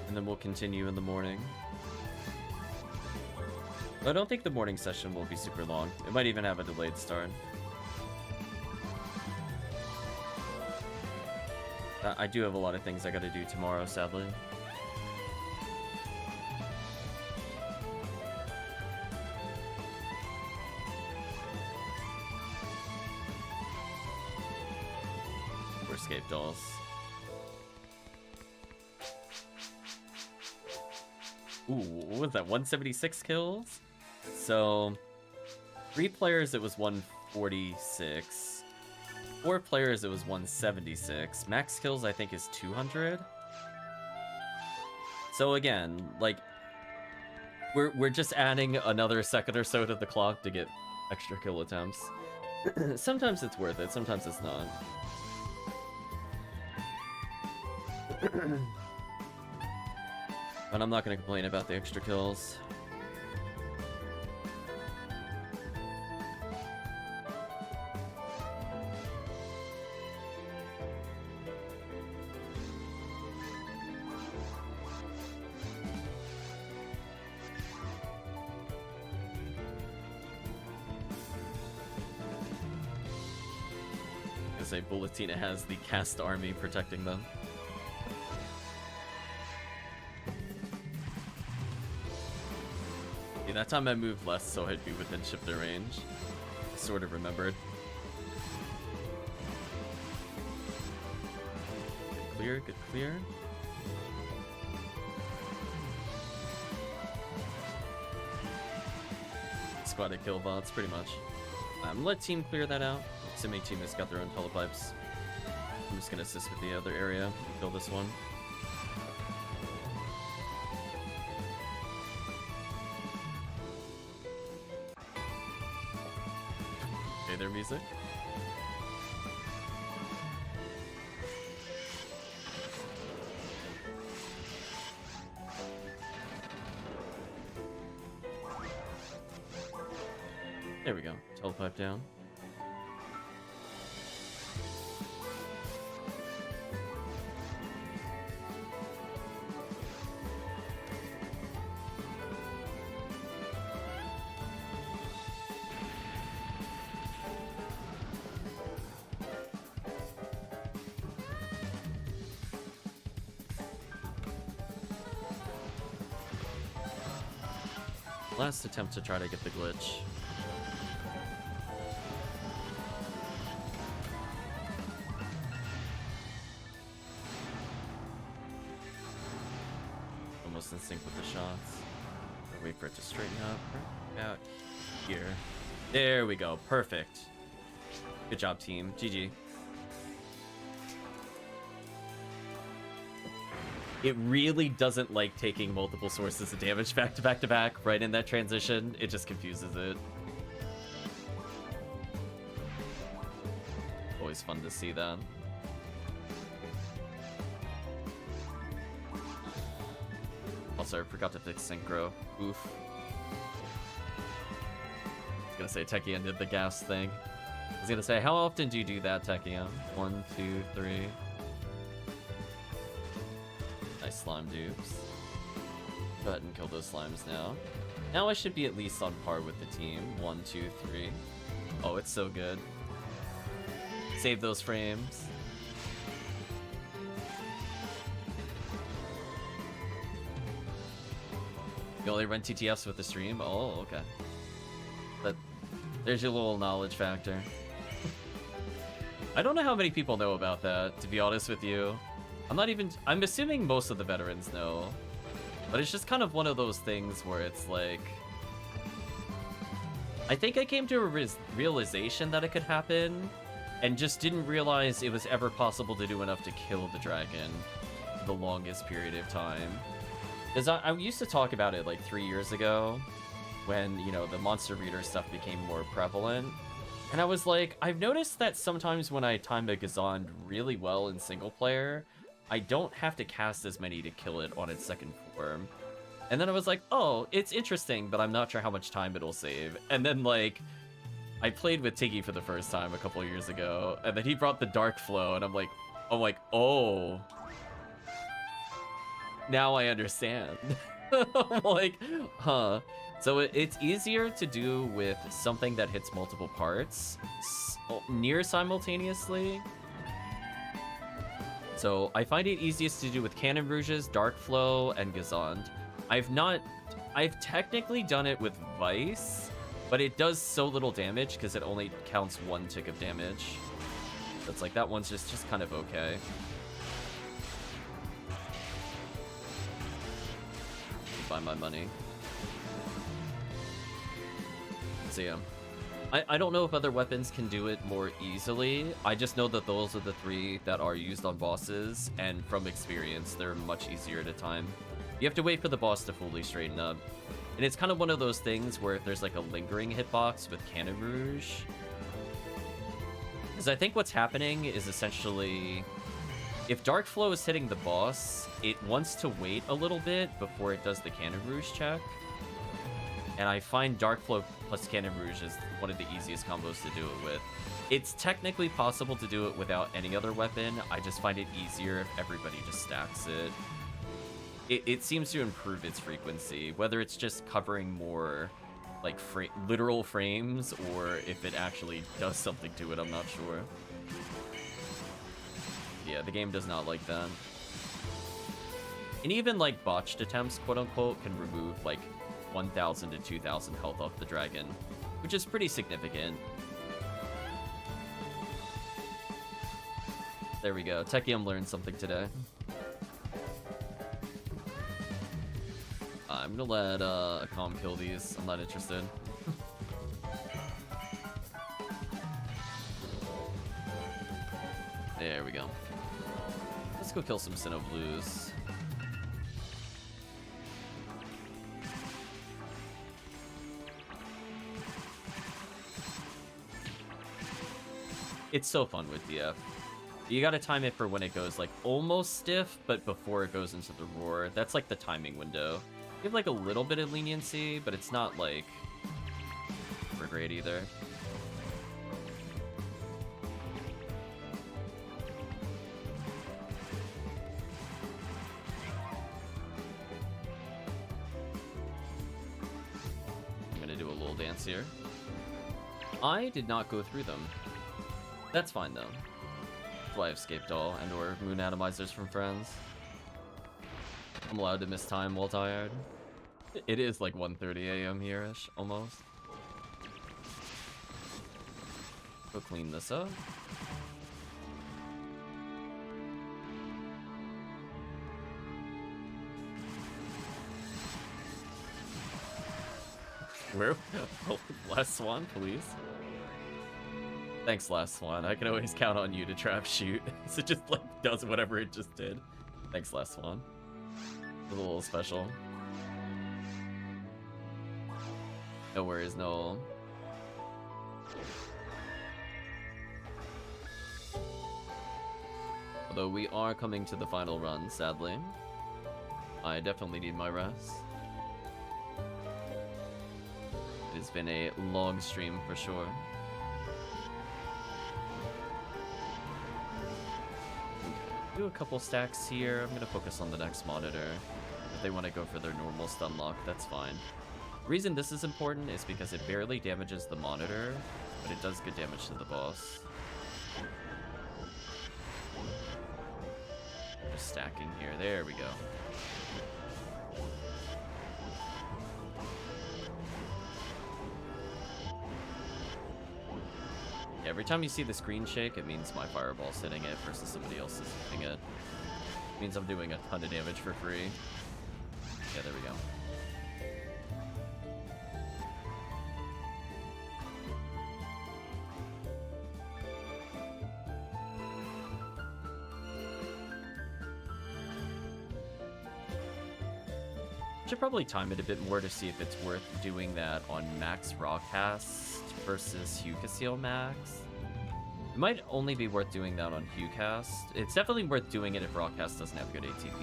And then we'll continue in the morning. I don't think the morning session will be super long. It might even have a delayed start. I do have a lot of things I gotta do tomorrow, sadly. Or escape dolls. Ooh, what was that? 176 kills? So, 3 players it was 146. 4 players it was 176. Max kills I think is 200. So again, like we're just adding another second or so to the clock to get extra kill attempts. Sometimes it's worth it, sometimes it's not. But I'm not gonna complain about the extra kills. Say Bulletina has the cast army protecting them. Yeah, that time I moved less so I'd be within shifter range. Sort of remembered. Good clear, good clear. Squatted kill bots, pretty much. Let team clear that out. Simi team has got their own telepipes. I'm just gonna assist with the other area and kill this one. Okay, their music. There we go. Telepipe down. Last attempt to try to get the glitch. Almost in sync with the shots. Wait for it to straighten up. Right about here. There we go. Perfect. Good job, team. GG. It really doesn't like taking multiple sources of damage back to back to back right in that transition. It just confuses it. Always fun to see that. Also, I forgot to fix synchro. Oof. I was gonna say Techion did the gas thing. I was gonna say, how often do you do that, Techion? 1, 2, 3. Nice slime dupes. Go ahead and kill those slimes now. Now I should be at least on par with the team. 1, 2, 3. Oh, it's so good. Save those frames. You only run TTFs with the stream? Oh, okay. But there's your little knowledge factor. I don't know how many people know about that, to be honest with you. I'm assuming most of the veterans know. But it's just kind of one of those things where it's like... I think I came to a realization that it could happen, and just didn't realize it was ever possible to do enough to kill the dragon for the longest period of time. Because I used to talk about it like 3 years ago, when, you know, the monster reader stuff became more prevalent. And I was like, I've noticed that sometimes when I time a Gazond really well in single player, I don't have to cast as many to kill it on its second form. And then I was like, oh, it's interesting, but I'm not sure how much time it'll save. And then, like, I played with Tiggy for the first time a couple years ago, and then he brought the Dark Flow, and I'm like, oh. Now I understand. I'm like, huh. So it's easier to do with something that hits multiple parts near simultaneously. So I find it easiest to do with Cannon Rouges, Dark Flow, and Gazond. I've technically done it with Vice, but it does so little damage because it only counts 1 tick of damage. That's like, that one's just kind of okay. Buy my money. So yeah. I don't know if other weapons can do it more easily. I just know that those are the 3 that are used on bosses, and from experience, they're much easier to time. You have to wait for the boss to fully straighten up. And it's kind of one of those things where if there's like a lingering hitbox with Cannon Rouge, because I think what's happening is essentially, if Dark Flow is hitting the boss, it wants to wait a little bit before it does the Cannon Rouge check. And I find Dark Flow plus Cannon Rouge is one of the easiest combos to do it with. It's technically possible to do it without any other weapon. I just find it easier if everybody just stacks it. It seems to improve its frequency, whether it's just covering more like literal frames or if it actually does something to it, I'm not sure. Yeah, the game does not like that. And even like botched attempts, quote unquote, can remove like 1,000 to 2,000 health off the dragon, which is pretty significant. There we go. Techium learned something today. I'm gonna let Akam kill these. I'm not interested. There we go. Let's go kill some Sinnoh Blues. It's so fun with DF. You gotta time it for when it goes like almost stiff, but before it goes into the roar. That's like the timing window. You have like a little bit of leniency, but it's not like super great either. I'm gonna do a little dance here. I did not go through them. That's fine though. That's why I've escaped all and or moon atomizers from friends. I'm allowed to miss time while tired. It is like 1:30 a.m. here-ish, almost. Go clean this up. Where? Oh, last swan, please. Thanks, last swan. I can always count on you to trap shoot. So it just like does whatever it just did. Thanks, last swan. A little special. No worries, no. Although we are coming to the final run, sadly. I definitely need my rest. It has been a long stream for sure. Do a couple stacks here. I'm gonna focus on the next monitor. If they want to go for their normal stun lock, that's fine. The reason this is important is because it barely damages the monitor, but it does good damage to the boss. Just stacking here. There we go. Yeah, every time you see the screen shake, it means my fireball's hitting it versus somebody else is hitting it. It means I'm doing a ton of damage for free. Yeah, there we go. Should probably time it a bit more to see if it's worth doing that on max rawcast versus Hucasil max. It might only be worth doing that on Hucast. It's definitely worth doing it if rawcast doesn't have good ATP.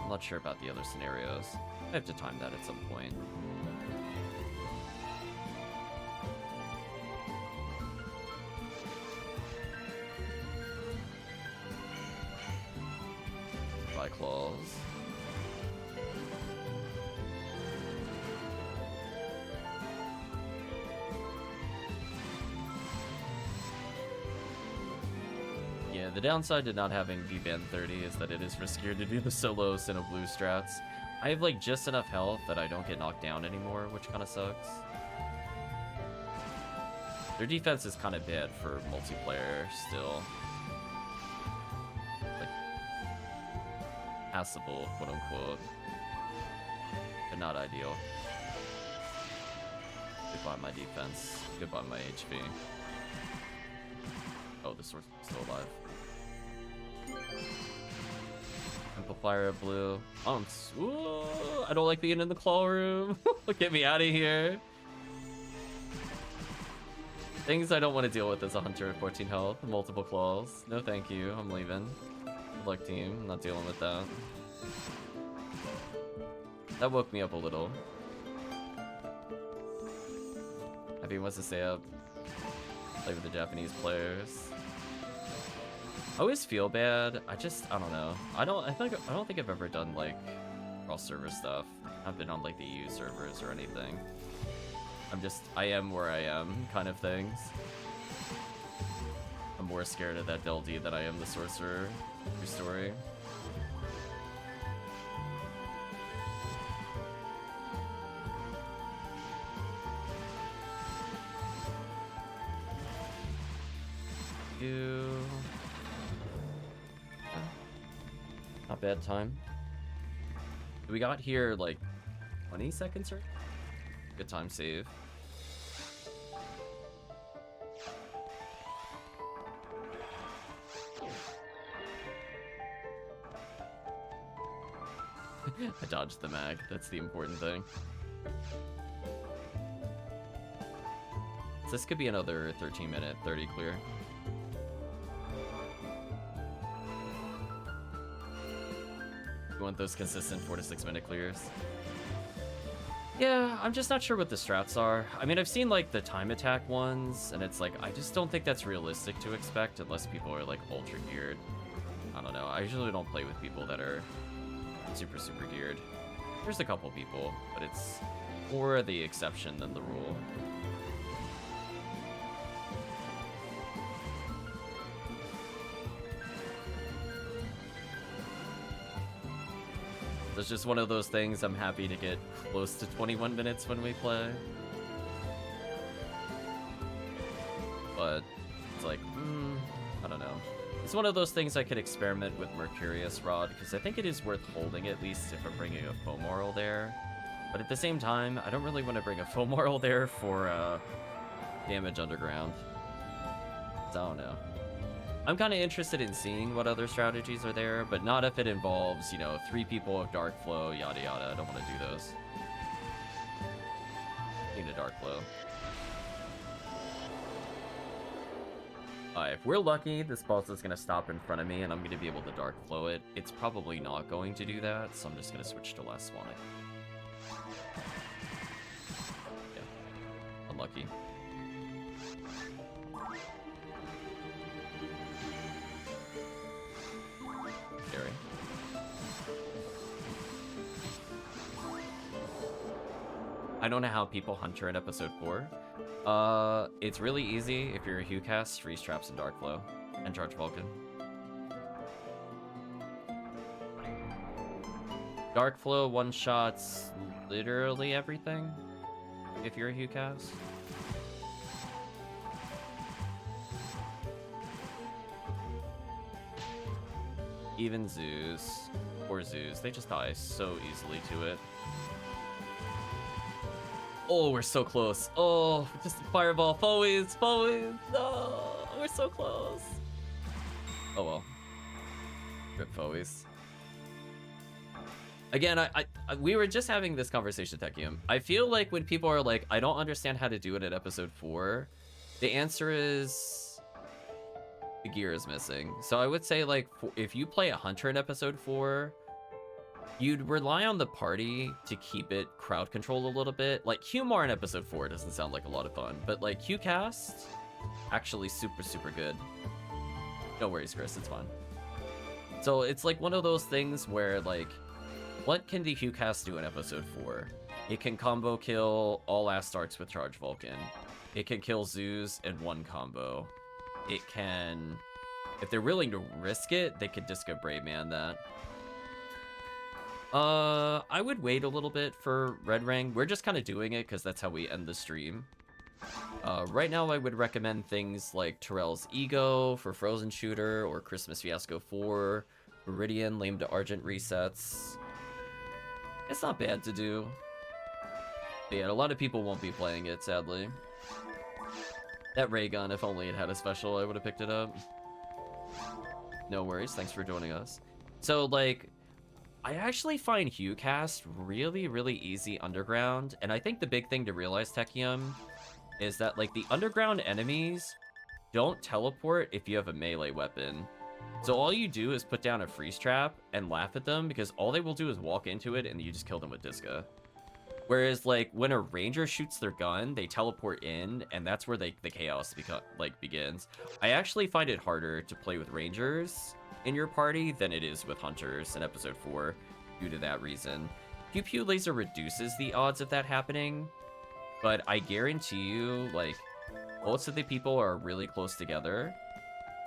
I'm not sure about the other scenarios. I have to time that at some point. By claws. Yeah, the downside to not having V-Band 30 is that it is riskier to do the solo Sinnoh Blue strats. I have like just enough health that I don't get knocked down anymore, which kind of sucks. Their defense is kind of bad for multiplayer still. Like, passable, quote unquote. But not ideal. Goodbye my defense. Goodbye my HP. Oh, this sword's still alive. Amplifier blue. Ooh, I don't like being in the claw room. Get me out of here. Things I don't want to deal with as a hunter at 14 health. Multiple claws. No thank you. I'm leaving. Good luck, team. I'm not dealing with that. That woke me up a little. Happy wants to stay up. Play with the Japanese players. I always feel bad. I don't know. I don't think I've ever done like cross server stuff. I've been on like the EU servers or anything. I am where I am kind of things. I'm more scared of that Del D than I am the sorcerer. True story. Not bad time. We got here like 20 seconds or good time save. I dodged the mag, that's the important thing. So this could be another 13-minute 30 clear. You want those consistent 4 to 6 minute clears. Yeah, I'm just not sure what the strats are. I mean, I've seen like the time attack ones, and it's like, I just don't think that's realistic to expect unless people are like ultra geared. I don't know, I usually don't play with people that are super geared. There's a couple people, but it's more the exception than the rule. It's just one of those things. I'm happy to get close to 21 minutes when we play. But it's like, I don't know. It's one of those things I could experiment with Mercurius Rod, because I think it is worth holding at least if I'm bringing a Fomoral there. But at the same time, I don't really want to bring a Fomoral there for damage underground. So I don't know. I'm kind of interested in seeing what other strategies are there, but not if it involves, you know, 3 people of Dark Flow, yada yada. I don't want to do those. Need a Dark Flow. If we're lucky, this boss is going to stop in front of me and I'm going to be able to Dark Flow it. It's probably not going to do that, so I'm just going to switch to Last Sonic. Yeah. Unlucky. Scary. I don't know how people hunter in episode 4. It's really easy if you're a Hucast, freeze traps and Dark Flow, and charge Vulcan. Dark Flow one-shots literally everything if you're a Hucast. Even Zeus, or Zeus, they just die so easily to it. Oh, we're so close. Oh, just a fireball. Foes. No, we're so close. Oh well. Good Foes. Again, we were just having this conversation, Techium. I feel like when people are like, I don't understand how to do it at episode 4, the answer is the gear is missing. So I would say, like, if you play a hunter in episode 4, you'd rely on the party to keep it crowd controlled a little bit. Like, Humor in episode 4 doesn't sound like a lot of fun, but like Qcast, actually super, super good. No worries, Chris, it's fine. So it's like one of those things where, like, what can the Qcast do in episode 4? It can combo kill all Astartes with Charge Vulcan. It can kill Zeus in one combo. It can, if they're willing to risk it, they could Disco Brave Man that. I would wait a little bit for Red Ring. We're just kind of doing it because that's how we end the stream. Right now, I would recommend things like Terrell's Ego for Frozen Shooter or Christmas Fiasco 4, Viridian, Lame to Argent resets. It's not bad to do. But yeah, a lot of people won't be playing it, sadly. That ray gun, if only it had a special, I would have picked it up. No worries, thanks for joining us. So, like, I actually find Qcast really, really easy underground, and I think the big thing to realize, Techium, is that, like, the underground enemies don't teleport if you have a melee weapon. So all you do is put down a freeze trap and laugh at them, because all they will do is walk into it and you just kill them with Disca. Whereas, like, when a ranger shoots their gun, they teleport in, and that's where the chaos begins. I actually find it harder to play with rangers in your party than it is with hunters in episode 4 due to that reason. Pew Pew Laser reduces the odds of that happening, but I guarantee you, like, most of the people are really close together,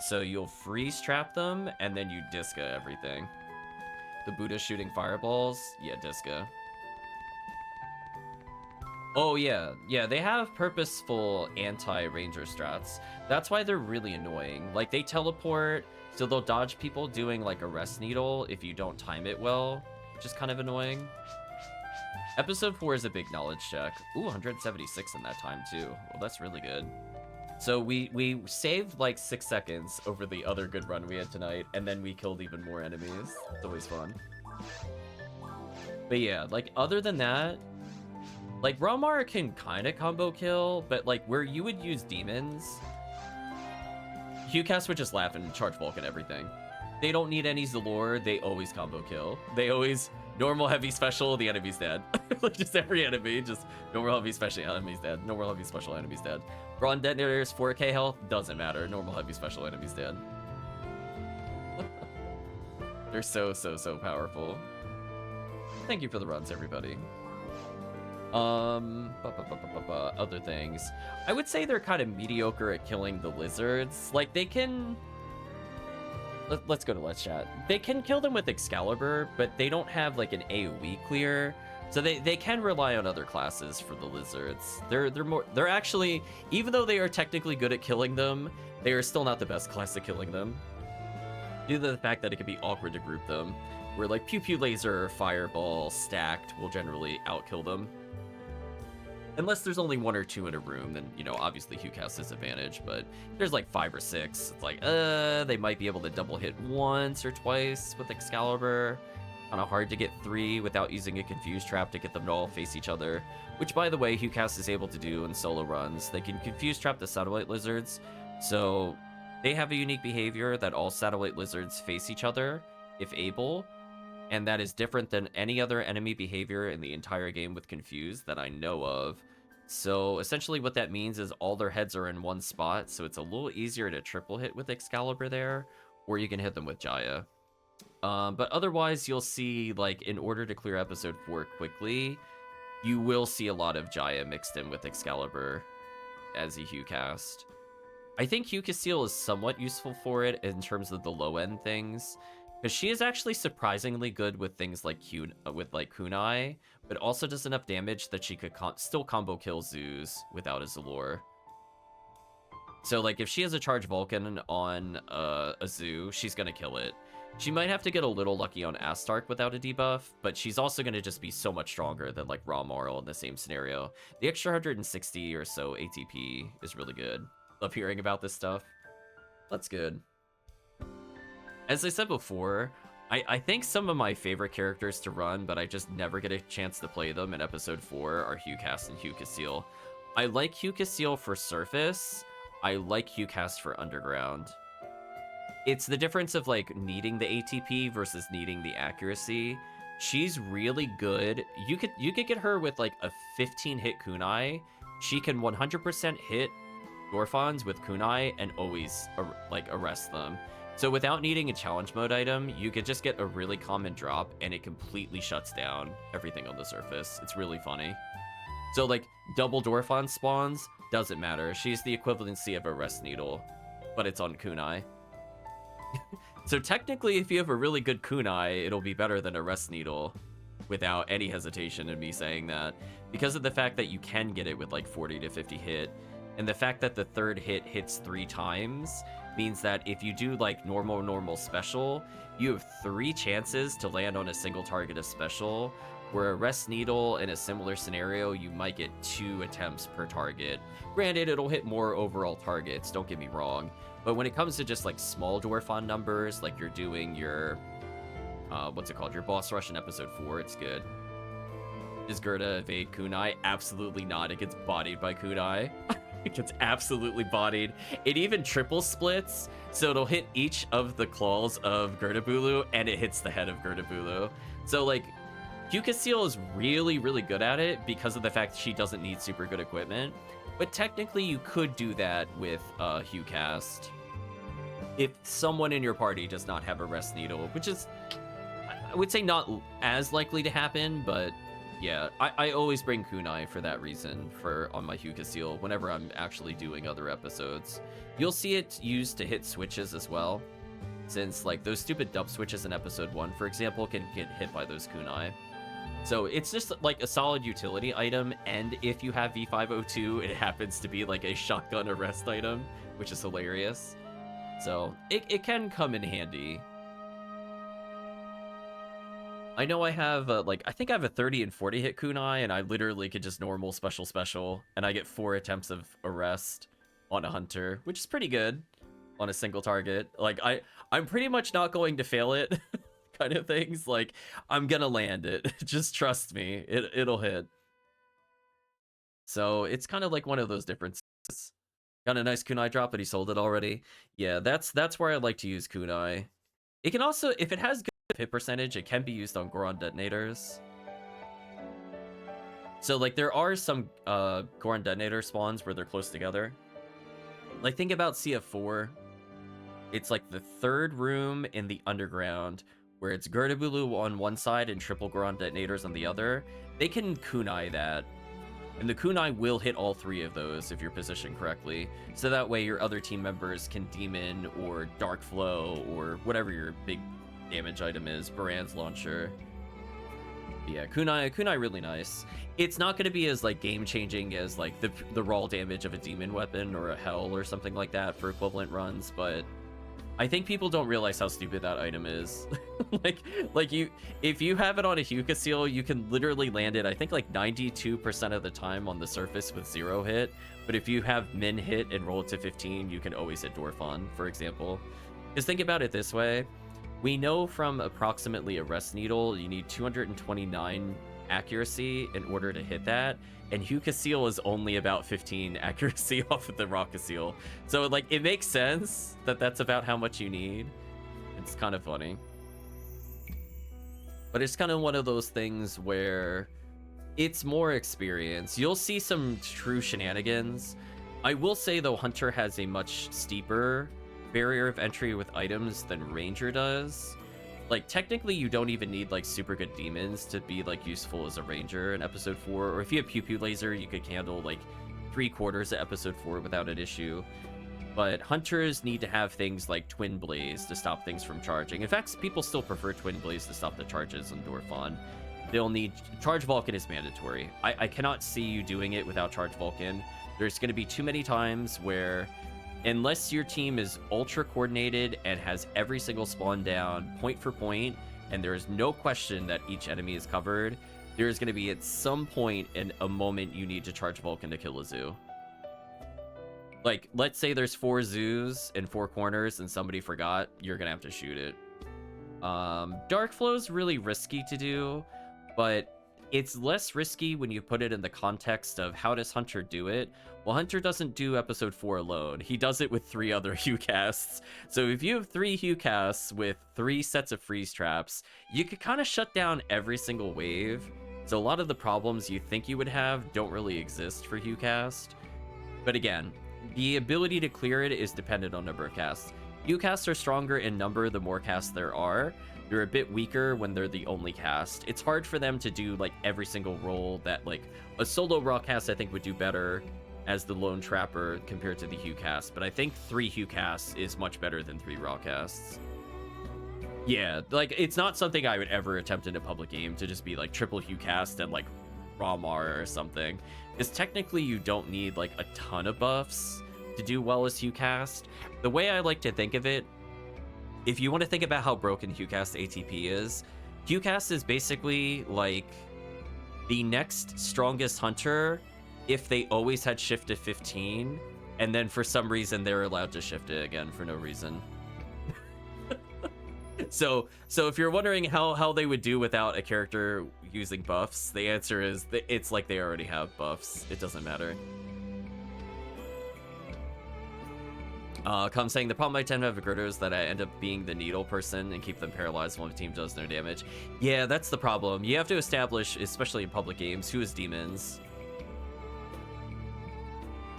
so you'll freeze trap them, and then you Disca everything. The Buddha shooting fireballs? Yeah, Disca. Oh, yeah. Yeah, they have purposeful anti-ranger strats. That's why they're really annoying. Like, they teleport, so they'll dodge people doing, like, a rest needle if you don't time it well, which is kind of annoying. Episode 4 is a big knowledge check. Ooh, 176 in that time, too. Well, that's really good. So we saved, like, 6 seconds over the other good run we had tonight, and then we killed even more enemies. It's always fun. But yeah, like, other than that, like, Ramar can kind of combo kill, but, like, where you would use demons, Qcast would just laugh and charge Vulcan everything. They don't need any Zalor, they always combo kill. They always normal heavy special, the enemy's dead. Like, just every enemy, just normal heavy special, enemy's dead. Normal heavy special, enemy's dead. Brawn Detonator's 4k health, doesn't matter. Normal heavy special, enemy's dead. They're so powerful. Thank you for the runs, everybody. Other things. I would say they're kind of mediocre at killing the lizards. Like, they can... Let's go to Let's Chat. They can kill them with Excalibur, but they don't have, like, an AoE clear. So they can rely on other classes for the lizards. They're actually, even though they are technically good at killing them, they are still not the best class at killing them. Due to the fact that it can be awkward to group them. Where, like, Pew Pew Laser or Fireball stacked will generally outkill them. Unless there's only 1 or 2 in a room, then, you know, obviously Qcast has advantage, but there's like 5 or 6. It's like, they might be able to double hit once or twice with Excalibur. Kind of hard to get 3 without using a Confuse Trap to get them to all face each other. Which, by the way, Qcast is able to do in solo runs. They can Confuse Trap the Satellite Lizards, so they have a unique behavior that all Satellite Lizards face each other, if able. And that is different than any other enemy behavior in the entire game with Confuse that I know of. So essentially what that means is all their heads are in one spot, so it's a little easier to triple hit with Excalibur there, or you can hit them with Jaya. But otherwise, you'll see, like, in order to clear episode 4 quickly, you will see a lot of Jaya mixed in with Excalibur as a Qcast. I think Qcasteel is somewhat useful for it in terms of the low-end things, because she is actually surprisingly good with things like Kunai, but also does enough damage that she could still combo kill Zeus without a Zalor. So, like, if she has a Charge Vulcan on a Zoo, she's gonna kill it. She might have to get a little lucky on Astark without a debuff, but she's also gonna just be so much stronger than, like, Raw Marl in the same scenario. The extra 160 or so ATP is really good. Love hearing about this stuff. That's good. As I said before, I think some of my favorite characters to run, but I just never get a chance to play them in episode 4 are HuCast and HuCassil. I like HuCassil for surface. I like HuCast for underground. It's the difference of like needing the ATP versus needing the accuracy. She's really good. You could get her with like a 15 hit kunai. She can 100% hit Dorphons with kunai and always like arrest them. So without needing a challenge mode item, you could just get a really common drop and it completely shuts down everything on the surface. It's really funny. So like double Dorphon spawns, doesn't matter. She's the equivalency of a Rest Needle, but it's on kunai. So technically, if you have a really good kunai, it'll be better than a Rest Needle without any hesitation in me saying that. Because of the fact that you can get it with like 40 to 50 hit, and the fact that the third hit hits 3 times means that if you do like normal special, you have 3 chances to land on a single target of special, where a Rest Needle in a similar scenario, you might get 2 attempts per target. Granted, it'll hit more overall targets, don't get me wrong, but when it comes to just like small Dorphon numbers, like you're doing your, what's it called, your boss rush in episode 4, it's good. Does Gerda evade kunai? Absolutely not, it gets bodied by kunai. It gets absolutely bodied. It even triple splits, so it'll hit each of the claws of Gerda-Bulu, and it hits the head of Gerda-Bulu. So, like, HuCassil is really, really good at it because of the fact that she doesn't need super good equipment. But technically, you could do that with HuCast if someone in your party does not have a Rest Needle, which is, I would say, not as likely to happen, but yeah, I always bring kunai for that reason on my HuCassil whenever I'm actually doing other episodes. You'll see it used to hit switches as well, since like those stupid dub switches in episode 1, for example, can get hit by those kunai. So it's just like a solid utility item, and if you have V502, it happens to be like a shotgun arrest item, which is hilarious. So it can come in handy. I know I have, I think I have a 30 and 40 hit kunai, and I literally could just normal special, and I get 4 attempts of arrest on a hunter, which is pretty good on a single target. Like, I'm pretty much not going to fail it, kind of things. Like, I'm gonna land it. Just trust me, it'll hit. So it's kind of like one of those differences. Got a nice kunai drop, but he sold it already. Yeah, that's where I like to use kunai. It can also, if it has good hit percentage, it can be used on Goron detonators. So like there are some Goron detonator spawns where they're close together. Like think about CF4. It's like the 3rd room in the underground where it's Gerda-Bulu on one side and triple Goron detonators on the other. They can kunai that. And the kunai will hit all 3 of those if you're positioned correctly. So that way your other team members can Demon or Dark Flow or whatever your big damage item is, Baran's launcher. Yeah, kunai really nice. It's not going to be as like game-changing as like the raw damage of a demon weapon or a hell or something like that for equivalent runs, but I think people don't realize how stupid that item is. If you have it on a HuCassil, you can literally land it, I think like 92% of the time on the surface with 0 hit, but if you have min hit and roll it to 15, you can always hit Dorphon, for example. Because think about it this way. We know from approximately a Rest Needle, you need 229 accuracy in order to hit that, and HuCassil is only about 15 accuracy off of the RockCassil. So, like, it makes sense that that's about how much you need. It's kind of funny. But it's kind of one of those things where it's more experience. You'll see some true shenanigans. I will say, though, Hunter has a much steeper barrier of entry with items than Ranger does. Like, technically, you don't even need, like, super good demons to be, like, useful as a Ranger in Episode 4. Or if you have Pew Pew Laser, you could handle, like, 3/4 of Episode 4 without an issue. But Hunters need to have things like Twin Blaze to stop things from charging. In fact, people still prefer Twin Blaze to stop the charges on Dorphon. They'll need... Charge Vulcan is mandatory. I cannot see you doing it without Charge Vulcan. There's going to be too many times where... Unless your team is ultra coordinated and has every single spawn down point for point, and there is no question that each enemy is covered, there is going to be at some point in a moment you need to charge Vulcan to kill a zoo. Like, let's say there's 4 zoos in 4 corners and somebody forgot, you're going to have to shoot it. Dark Flow's really risky to do, but it's less risky when you put it in the context of how does Hunter do it. Well, Hunter doesn't do episode 4 alone. He does it with 3 other Hue casts. So if you have 3 Hue casts with 3 sets of freeze traps, you could kind of shut down every single wave. So a lot of the problems you think you would have don't really exist for Hue cast. But again, the ability to clear it is dependent on number of casts. Hue casts are stronger in number the more casts there are. They're a bit weaker when they're the only cast. It's hard for them to do like every single role that like a solo raw cast I think would do better as the lone trapper compared to the Hue cast. But I think 3 Hue casts is much better than 3 raw casts. Yeah, like it's not something I would ever attempt in a public game to just be like triple Hue cast and like raw Mara or something. Because technically you don't need like a ton of buffs to do well as Hue cast. The way I like to think of it, if you want to think about how broken HueCast ATP is, HueCast is basically like the next strongest hunter if they always had shift to 15, and then for some reason they're allowed to shift it again for no reason. So if you're wondering how they would do without a character using buffs, the answer is it's like they already have buffs. It doesn't matter. Come saying the problem I tend to have with Gritter is that I end up being the needle person and keep them paralyzed while the team does no damage. Yeah, that's the problem. You have to establish, especially in public games, who is demons.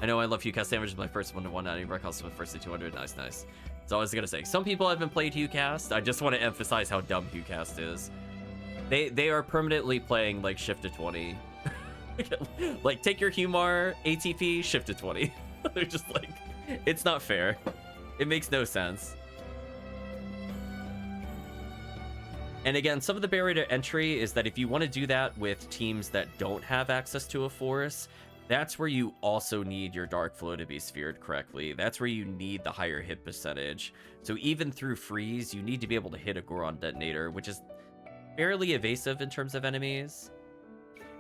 I know I love HueCast damage is my first 1-to-1 rec cost my first to 200. Nice. So I was gonna say, some people haven't played HueCast. I just want to emphasize how dumb HueCast is. They are permanently playing like shift to 20. Like take your Humar ATP, shift to 20. They're just like, it's not fair. It makes no sense. And again, some of the barrier to entry is that if you want to do that with teams that don't have access to a force, that's where you also need your Dark Flow to be sphered correctly. That's where you need the higher hit percentage. So even through freeze, you need to be able to hit a Goron detonator, which is fairly evasive in terms of enemies.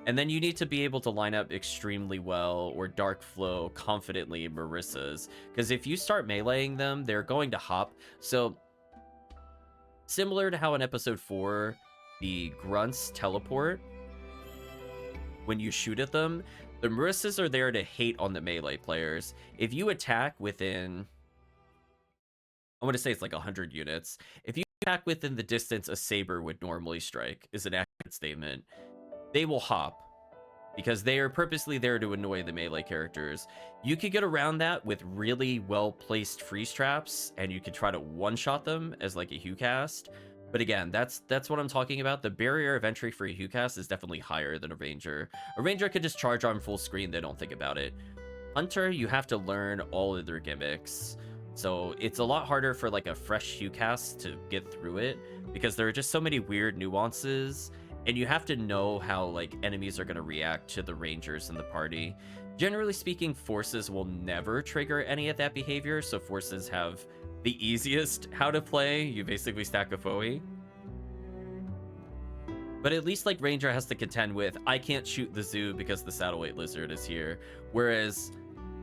And then you need to be able to line up extremely well or Dark Flow confidently in Marissa's. Because if you start meleeing them, they're going to hop. So similar to how in episode 4, the grunts teleport when you shoot at them, the Marissas are there to hate on the melee players. If you attack within, I want to say it's like 100 units. If you attack within the distance a Saber would normally strike, is an accurate statement. They will hop because they are purposely there to annoy the melee characters. You could get around that with really well-placed freeze traps, and you could try to one-shot them as like a Hue cast. But again, that's what I'm talking about. The barrier of entry for a Hue cast is definitely higher than a Ranger. A Ranger could just charge on full screen, they don't think about it. Hunter, you have to learn all of their gimmicks. So it's a lot harder for like a fresh Hue cast to get through it because there are just so many weird nuances. And you have to know how like enemies are going to react to the Rangers in the party. Generally speaking, forces will never trigger any of that behavior. So forces have the easiest how to play. You basically stack a foe. But at least like Ranger has to contend with, I can't shoot the zoo because the satellite lizard is here. Whereas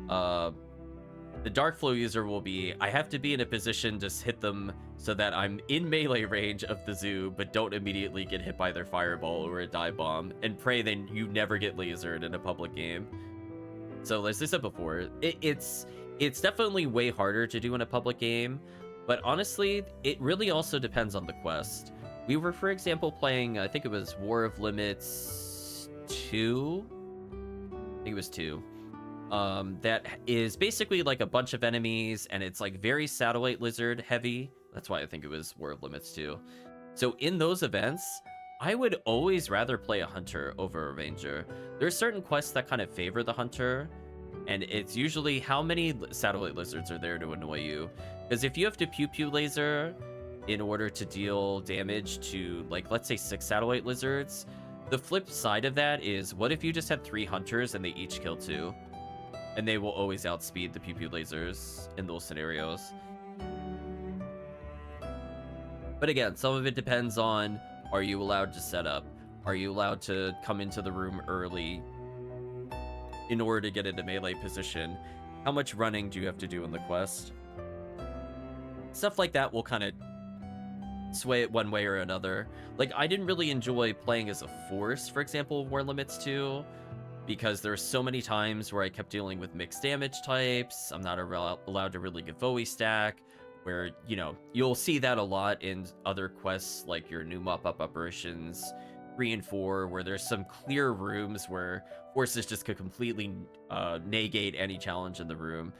the Dark Flow user will be, I have to be in a position to hit them so that I'm in melee range of the zoo, but don't immediately get hit by their fireball or a dive bomb, and pray then you never get lasered in a public game. So as I said before, it's definitely way harder to do in a public game, but honestly, it really also depends on the quest. We were, for example, playing, I think it was War of Limits 2? I think it was 2. That is basically like a bunch of enemies, and it's like very satellite lizard heavy. That's why I think it was War of Limits 2. So in those events, I would always rather play a hunter over a ranger. There's certain quests that kind of favor the hunter, and it's usually how many satellite lizards are there to annoy you. Because if you have to pew laser in order to deal damage to, like, let's say 6 satellite lizards, the flip side of that is, what if you just had 3 hunters and they each kill 2? And they will always outspeed the pew lasers in those scenarios. But again, some of it depends on, are you allowed to set up? Are you allowed to come into the room early in order to get into melee position? How much running do you have to do in the quest? Stuff like that will kind of sway it one way or another. Like, I didn't really enjoy playing as a force, for example, War Limits 2, because there's so many times where I kept dealing with mixed damage types. I'm not allowed to really get Voe stack, where, you know, you'll see that a lot in other quests like your new mop-up operations 3 and 4, where there's some clear rooms where forces just could completely negate any challenge in the room.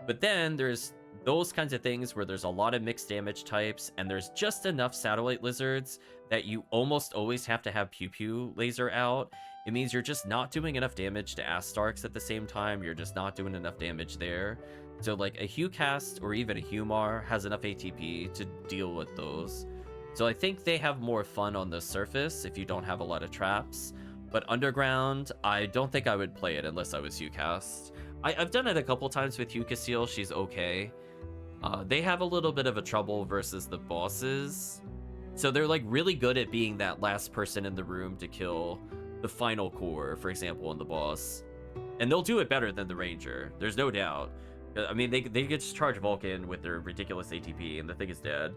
But then there's those kinds of things where there's a lot of mixed damage types, and there's just enough satellite lizards that you almost always have to have Pew Pew laser out. It means you're just not doing enough damage to Astarks at the same time. You're just not doing enough damage there. So like a Hucast or even a Humar has enough ATP to deal with those. So I think they have more fun on the surface if you don't have a lot of traps. But underground, I don't think I would play it unless I was Hucast. I've done it a couple times with Hucasil. She's okay. They have a little bit of a trouble versus the bosses. So they're like really good at being that last person in the room to kill the final core, for example, in the boss. And they'll do it better than the Ranger. There's no doubt. I mean, they get to charge Vulcan with their ridiculous ATP, and the thing is dead.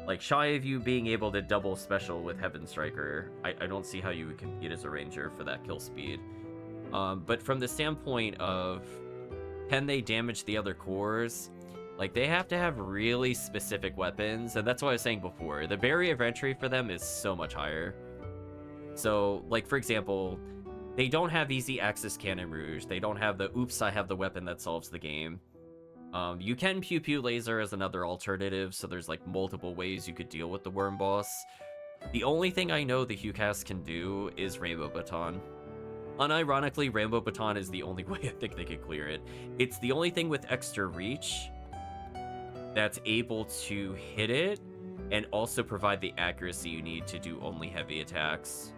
Like, shy of you being able to double special with Heaven Striker, I don't see how you would compete as a Ranger for that kill speed. But from the standpoint of, can they damage the other cores? Like, they have to have really specific weapons, and that's what I was saying before. The barrier of entry for them is so much higher. So, like, for example, they don't have easy access Cannon Rouge. They don't have the, oops, I have the weapon that solves the game. You can Pew Pew Laser as another alternative, so there's, like, multiple ways you could deal with the Worm Boss. The only thing I know the Hucast can do is Rainbow Baton. Unironically, Rainbow Baton is the only way I think they could clear it. It's the only thing with extra reach that's able to hit it and also provide the accuracy you need to do only heavy attacks.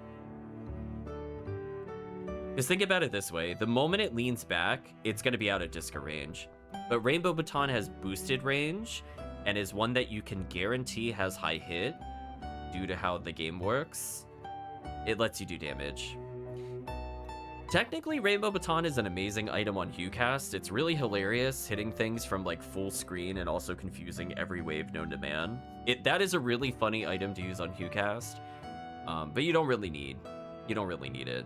Because think about it this way, the moment it leans back, it's going to be out of disco range. But Rainbow Baton has boosted range and is one that you can guarantee has high hit due to how the game works. It lets you do damage. Technically, Rainbow Baton is an amazing item on Hucast. It's really hilarious, hitting things from like full screen and also confusing every wave known to man. That is a really funny item to use on Hucast, but you don't really need it.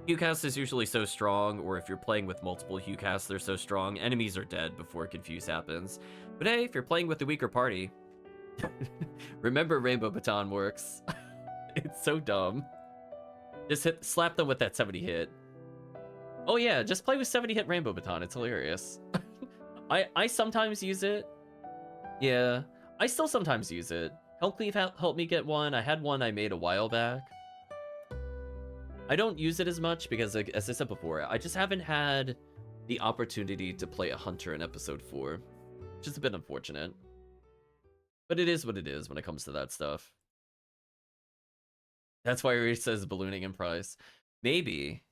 Hucast is usually so strong, or if you're playing with multiple Hucasts, they're so strong, enemies are dead before Confuse happens. But hey, if you're playing with a weaker party, remember Rainbow Baton works. It's so dumb. Just slap them with that 70 hit. Oh yeah, just play with 70 hit Rainbow Baton. It's hilarious. I sometimes use it. Yeah, I still sometimes use it. Hellcleave helped me get one. I had one I made a while back. I don't use it as much because, like, as I said before, I just haven't had the opportunity to play a Hunter in episode 4. Which is a bit unfortunate. But it is what it is when it comes to that stuff. That's why he says ballooning in price. Maybe.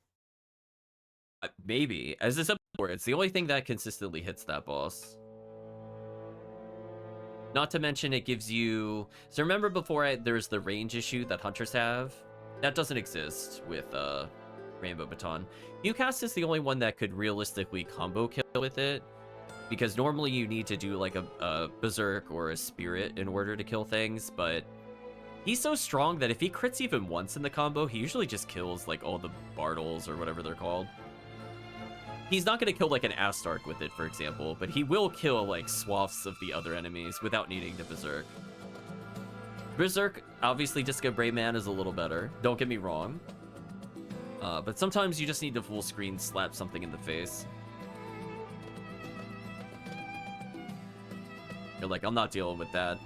Maybe. As I said before, it's the only thing that consistently hits that boss. Not to mention it gives you... So remember before there's the range issue that hunters have? That doesn't exist with Rainbow Baton. Hucast is the only one that could realistically combo kill with it. Because normally you need to do like a Berserk or a Spirit in order to kill things, but... He's so strong that if he crits even once in the combo, he usually just kills, like, all the Bartles or whatever they're called. He's not going to kill, like, an Astark with it, for example, but he will kill, like, swaths of the other enemies without needing to Berserk. Berserk, obviously, Disco Brayman is a little better. Don't get me wrong. But sometimes you just need to full screen slap something in the face. You're like, I'm not dealing with that.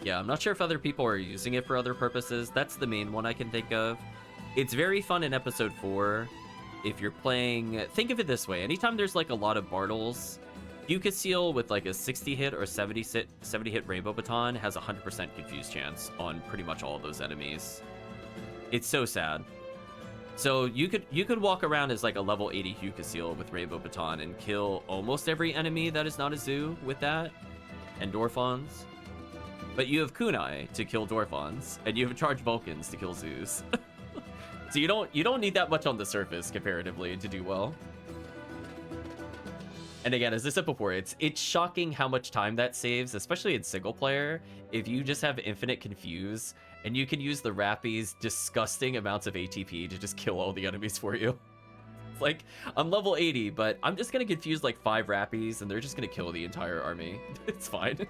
Yeah, I'm not sure if other people are using it for other purposes. That's the main one I can think of. It's very fun in episode 4. If you're playing... Think of it this way. Anytime there's like a lot of Bartles, Hucasil with like a 60 hit or 70 hit Rainbow Baton has a 100% confuse chance on pretty much all of those enemies. It's so sad. So you could walk around as like a level 80 Hucasil with Rainbow Baton and kill almost every enemy that is not a zoo with that. And Dorphons. But you have Kunai to kill Dorphons, and you have Charged Vulcans to kill Zoos. So you don't need that much on the surface comparatively to do well. And again, as I said before, it's shocking how much time that saves, especially in single player, if you just have infinite confuse and you can use the Rappy's disgusting amounts of ATP to just kill all the enemies for you. It's like, I'm level 80, but I'm just gonna confuse like 5 Rappies and they're just gonna kill the entire army. It's fine.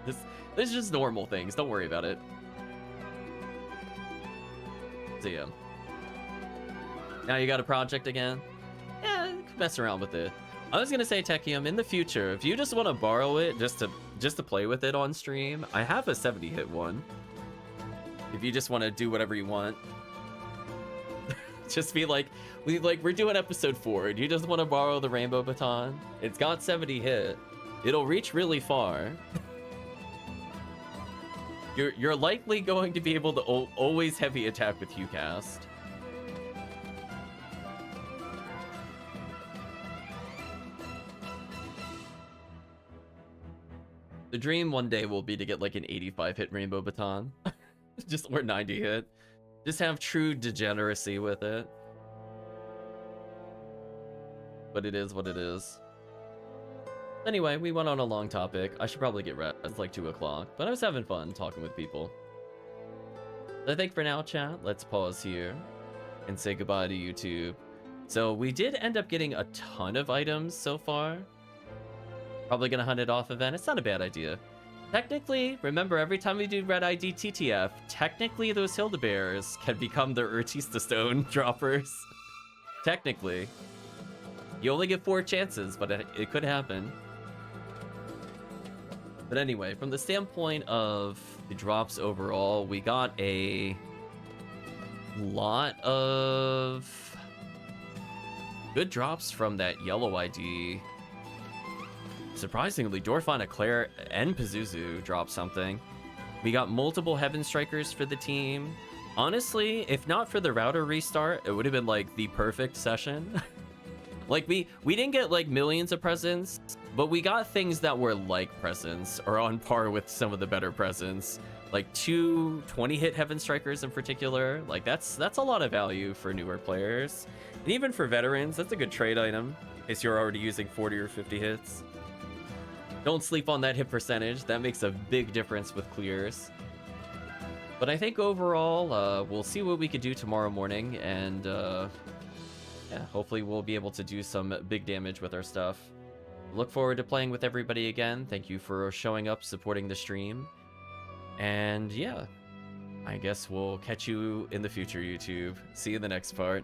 This is just normal things, don't worry about it. So yeah. Now you got a project again? Yeah, you can mess around with it. I was gonna say, Techium, in the future, if you just want to borrow it just to play with it on stream, I have a 70-hit one. If you just want to do whatever you want, just be like, we're doing episode 4, and you just want to borrow the Rainbow Baton. It's got 70 hit. It'll reach really far. You're likely going to be able to always heavy attack with HuCast. The dream one day will be to get like an 85 hit Rainbow Baton. Just or 90 hit. Just have true degeneracy with it. But it is what it is. Anyway, we went on a long topic. I should probably get rest. It's like 2 o'clock. But I was having fun talking with people. I think for now, chat, let's pause here and say goodbye to YouTube. So we did end up getting a ton of items so far. Probably gonna hunt it off event. It's not a bad idea. Technically, remember, every time we do Red ID TTF, technically those Hilda Bears can become the Urtista Stone droppers. Technically. You only get 4 chances, but it could happen. But anyway, from the standpoint of the drops overall, we got a lot of good drops from that yellow ID. Surprisingly, Dorfana, Claire, and Pazuzu dropped something. We got multiple Heaven Strikers for the team. Honestly, if not for the router restart, it would have been like the perfect session. Like, we didn't get like millions of presents, but we got things that were like presents, or on par with some of the better presents. Like 2 20-hit Heaven Strikers in particular. Like, that's a lot of value for newer players. And even for veterans, that's a good trade item, in case you're already using 40 or 50 hits. Don't sleep on that hit percentage. That makes a big difference with clears. But I think overall, we'll see what we could do tomorrow morning, and yeah, hopefully we'll be able to do some big damage with our stuff. Look forward to playing with everybody again. Thank you for showing up, supporting the stream. And yeah, I guess we'll catch you in the future, YouTube. See you in the next part.